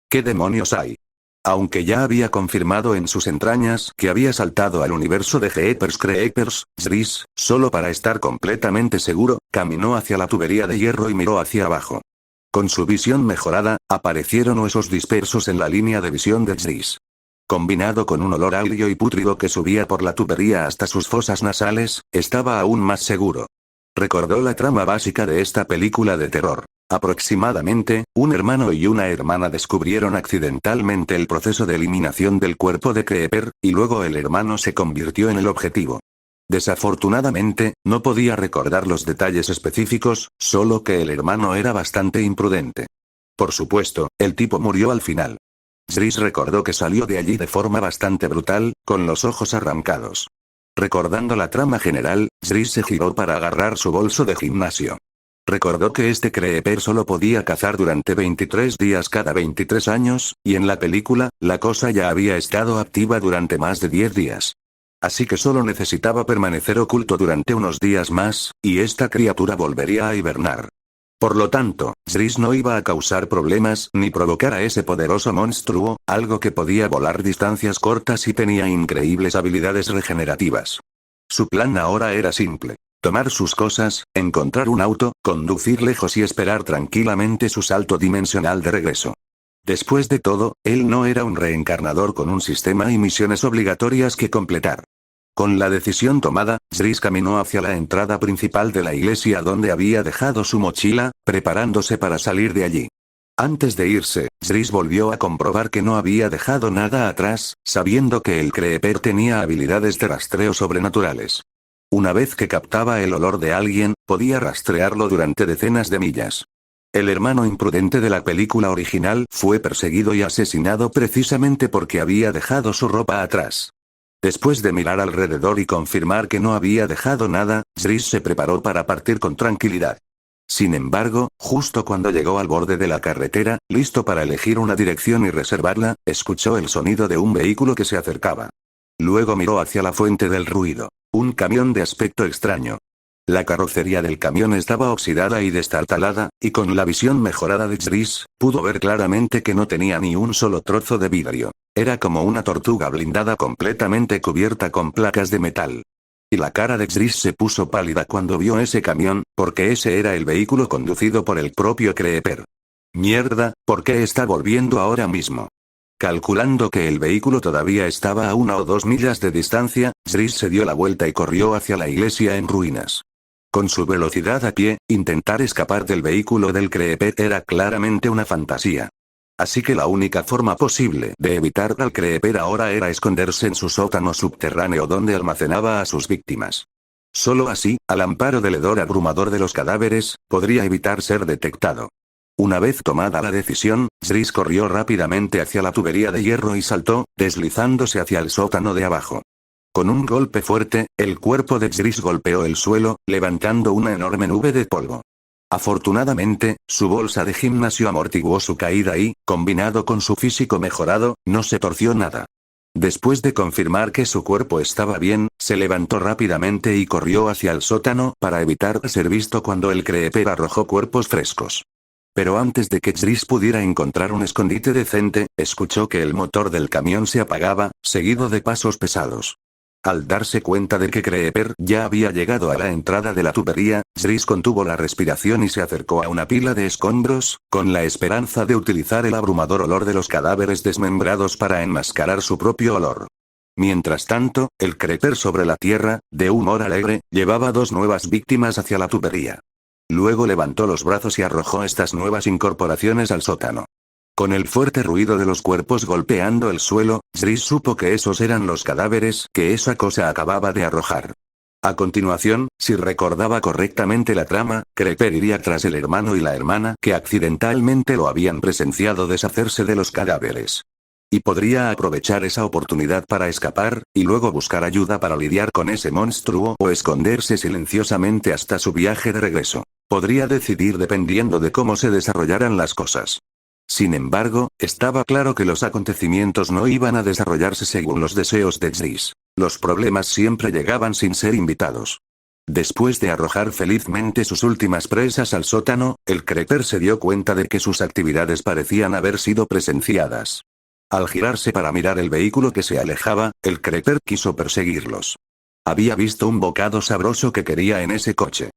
¿Qué demonios hay?» Aunque ya había confirmado en sus entrañas que había saltado al universo de Jeepers Creepers, Chris, solo para estar completamente seguro, caminó hacia la tubería de hierro y miró hacia abajo. Con su visión mejorada, aparecieron huesos dispersos en la línea de visión de Chris. Combinado con un olor agrio y pútrido que subía por la tubería hasta sus fosas nasales, estaba aún más seguro. Recordó la trama básica de esta película de terror. Aproximadamente, un hermano y una hermana descubrieron accidentalmente el proceso de eliminación del cuerpo de Creeper, y luego el hermano se convirtió en el objetivo. Desafortunadamente, no podía recordar los detalles específicos, solo que el hermano era bastante imprudente. Por supuesto, el tipo murió al final. Zris recordó que salió de allí de forma bastante brutal, con los ojos arrancados. Recordando la trama general, Zris se giró para agarrar su bolso de gimnasio. Recordó que este Creeper solo podía cazar durante 23 días cada 23 años, y en la película, la cosa ya había estado activa durante más de 10 días. Así que solo necesitaba permanecer oculto durante unos días más, y esta criatura volvería a hibernar. Por lo tanto, Zris no iba a causar problemas ni provocar a ese poderoso monstruo, algo que podía volar distancias cortas y tenía increíbles habilidades regenerativas. Su plan ahora era simple. Tomar sus cosas, encontrar un auto, conducir lejos y esperar tranquilamente su salto dimensional de regreso. Después de todo, él no era un reencarnador con un sistema y misiones obligatorias que completar. Con la decisión tomada, Zris caminó hacia la entrada principal de la iglesia donde había dejado su mochila, preparándose para salir de allí. Antes de irse, Zris volvió a comprobar que no había dejado nada atrás, sabiendo que el Creeper tenía habilidades de rastreo sobrenaturales. Una vez que captaba el olor de alguien, podía rastrearlo durante decenas de millas. El hermano imprudente de la película original fue perseguido y asesinado precisamente porque había dejado su ropa atrás. Después de mirar alrededor y confirmar que no había dejado nada, Zris se preparó para partir con tranquilidad. Sin embargo, justo cuando llegó al borde de la carretera, listo para elegir una dirección y reservarla, escuchó el sonido de un vehículo que se acercaba. Luego miró hacia la fuente del ruido. Un camión de aspecto extraño. La carrocería del camión estaba oxidada y destartalada, y con la visión mejorada de Zris, pudo ver claramente que no tenía ni un solo trozo de vidrio. Era como una tortuga blindada completamente cubierta con placas de metal. Y la cara de Zris se puso pálida cuando vio ese camión, porque ese era el vehículo conducido por el propio Creeper. Mierda, ¿por qué está volviendo ahora mismo? Calculando que el vehículo todavía estaba a 1 o 2 millas de distancia, Zris se dio la vuelta y corrió hacia la iglesia en ruinas. Con su velocidad a pie, intentar escapar del vehículo del Creeper era claramente una fantasía. Así que la única forma posible de evitar al Creeper ahora era esconderse en su sótano subterráneo donde almacenaba a sus víctimas. Solo así, al amparo del hedor abrumador de los cadáveres, podría evitar ser detectado. Una vez tomada la decisión, Zris corrió rápidamente hacia la tubería de hierro y saltó, deslizándose hacia el sótano de abajo. Con un golpe fuerte, el cuerpo de Zris golpeó el suelo, levantando una enorme nube de polvo. Afortunadamente, su bolsa de gimnasio amortiguó su caída y, combinado con su físico mejorado, no se torció nada. Después de confirmar que su cuerpo estaba bien, se levantó rápidamente y corrió hacia el sótano para evitar ser visto cuando el Creeper arrojó cuerpos frescos. Pero antes de que Zris pudiera encontrar un escondite decente, escuchó que el motor del camión se apagaba, seguido de pasos pesados. Al darse cuenta de que Creeper ya había llegado a la entrada de la tubería, Zris contuvo la respiración y se acercó a una pila de escombros, con la esperanza de utilizar el abrumador olor de los cadáveres desmembrados para enmascarar su propio olor. Mientras tanto, el Creeper sobre la tierra, de humor alegre, llevaba 2 nuevas víctimas hacia la tubería. Luego levantó los brazos y arrojó estas nuevas incorporaciones al sótano. Con el fuerte ruido de los cuerpos golpeando el suelo, Zris supo que esos eran los cadáveres que esa cosa acababa de arrojar. A continuación, si recordaba correctamente la trama, Creeper iría tras el hermano y la hermana que accidentalmente lo habían presenciado deshacerse de los cadáveres. Y podría aprovechar esa oportunidad para escapar, y luego buscar ayuda para lidiar con ese monstruo o esconderse silenciosamente hasta su viaje de regreso. Podría decidir dependiendo de cómo se desarrollaran las cosas. Sin embargo, estaba claro que los acontecimientos no iban a desarrollarse según los deseos de Zris. Los problemas siempre llegaban sin ser invitados. Después de arrojar felizmente sus últimas presas al sótano, el Creeper se dio cuenta de que sus actividades parecían haber sido presenciadas. Al girarse para mirar el vehículo que se alejaba, el Creeper quiso perseguirlos. Había visto un bocado sabroso que quería en ese coche.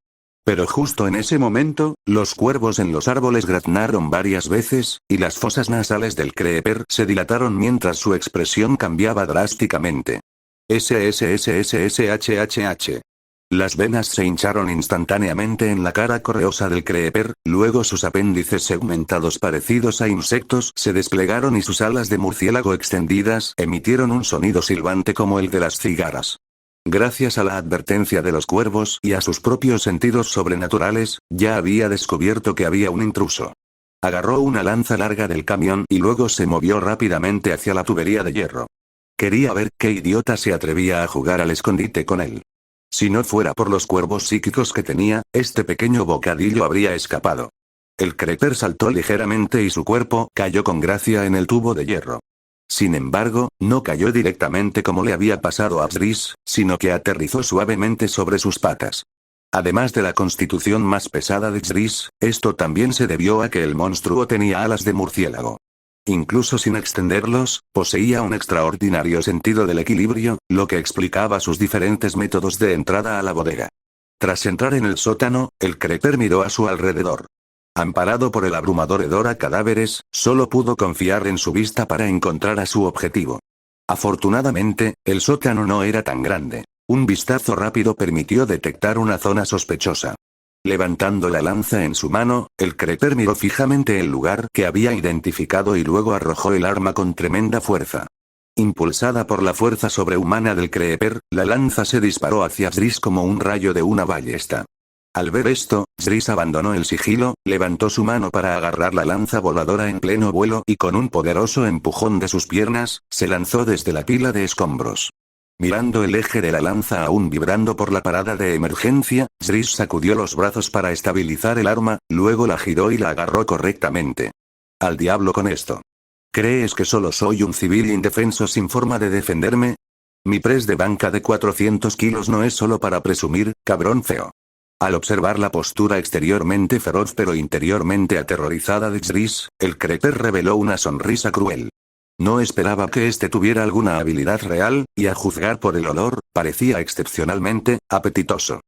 Pero justo en ese momento, los cuervos en los árboles graznaron varias veces, y las fosas nasales del Creeper se dilataron mientras su expresión cambiaba drásticamente. SSSSHHH. Las venas se hincharon instantáneamente en la cara correosa del Creeper, luego sus apéndices segmentados parecidos a insectos se desplegaron y sus alas de murciélago extendidas emitieron un sonido silbante como el de las cigarras. Gracias a la advertencia de los cuervos y a sus propios sentidos sobrenaturales, ya había descubierto que había un intruso. Agarró una lanza larga del camión y luego se movió rápidamente hacia la tubería de hierro. Quería ver qué idiota se atrevía a jugar al escondite con él. Si no fuera por los cuervos psíquicos que tenía, este pequeño bocadillo habría escapado. El creeper saltó ligeramente y su cuerpo cayó con gracia en el tubo de hierro. Sin embargo, no cayó directamente como le había pasado a Zris, sino que aterrizó suavemente sobre sus patas. Además de la constitución más pesada de Zris, esto también se debió a que el monstruo tenía alas de murciélago. Incluso sin extenderlos, poseía un extraordinario sentido del equilibrio, lo que explicaba sus diferentes métodos de entrada a la bodega. Tras entrar en el sótano, el creeper miró a su alrededor. Amparado por el abrumador hedor a cadáveres, solo pudo confiar en su vista para encontrar a su objetivo. Afortunadamente, el sótano no era tan grande. Un vistazo rápido permitió detectar una zona sospechosa. Levantando la lanza en su mano, el creeper miró fijamente el lugar que había identificado y luego arrojó el arma con tremenda fuerza. Impulsada por la fuerza sobrehumana del creeper, la lanza se disparó hacia Zris como un rayo de una ballesta. Al ver esto, Zris abandonó el sigilo, levantó su mano para agarrar la lanza voladora en pleno vuelo y con un poderoso empujón de sus piernas, se lanzó desde la pila de escombros. Mirando el eje de la lanza aún vibrando por la parada de emergencia, Zris sacudió los brazos para estabilizar el arma, luego la giró y la agarró correctamente. Al diablo con esto. ¿Crees que solo soy un civil indefenso sin forma de defenderme? Mi press de banca de 400 kilos no es solo para presumir, cabrón feo. Al observar la postura exteriormente feroz pero interiormente aterrorizada de Zris, el creeper reveló una sonrisa cruel. No esperaba que este tuviera alguna habilidad real, y a juzgar por el olor, parecía excepcionalmente apetitoso.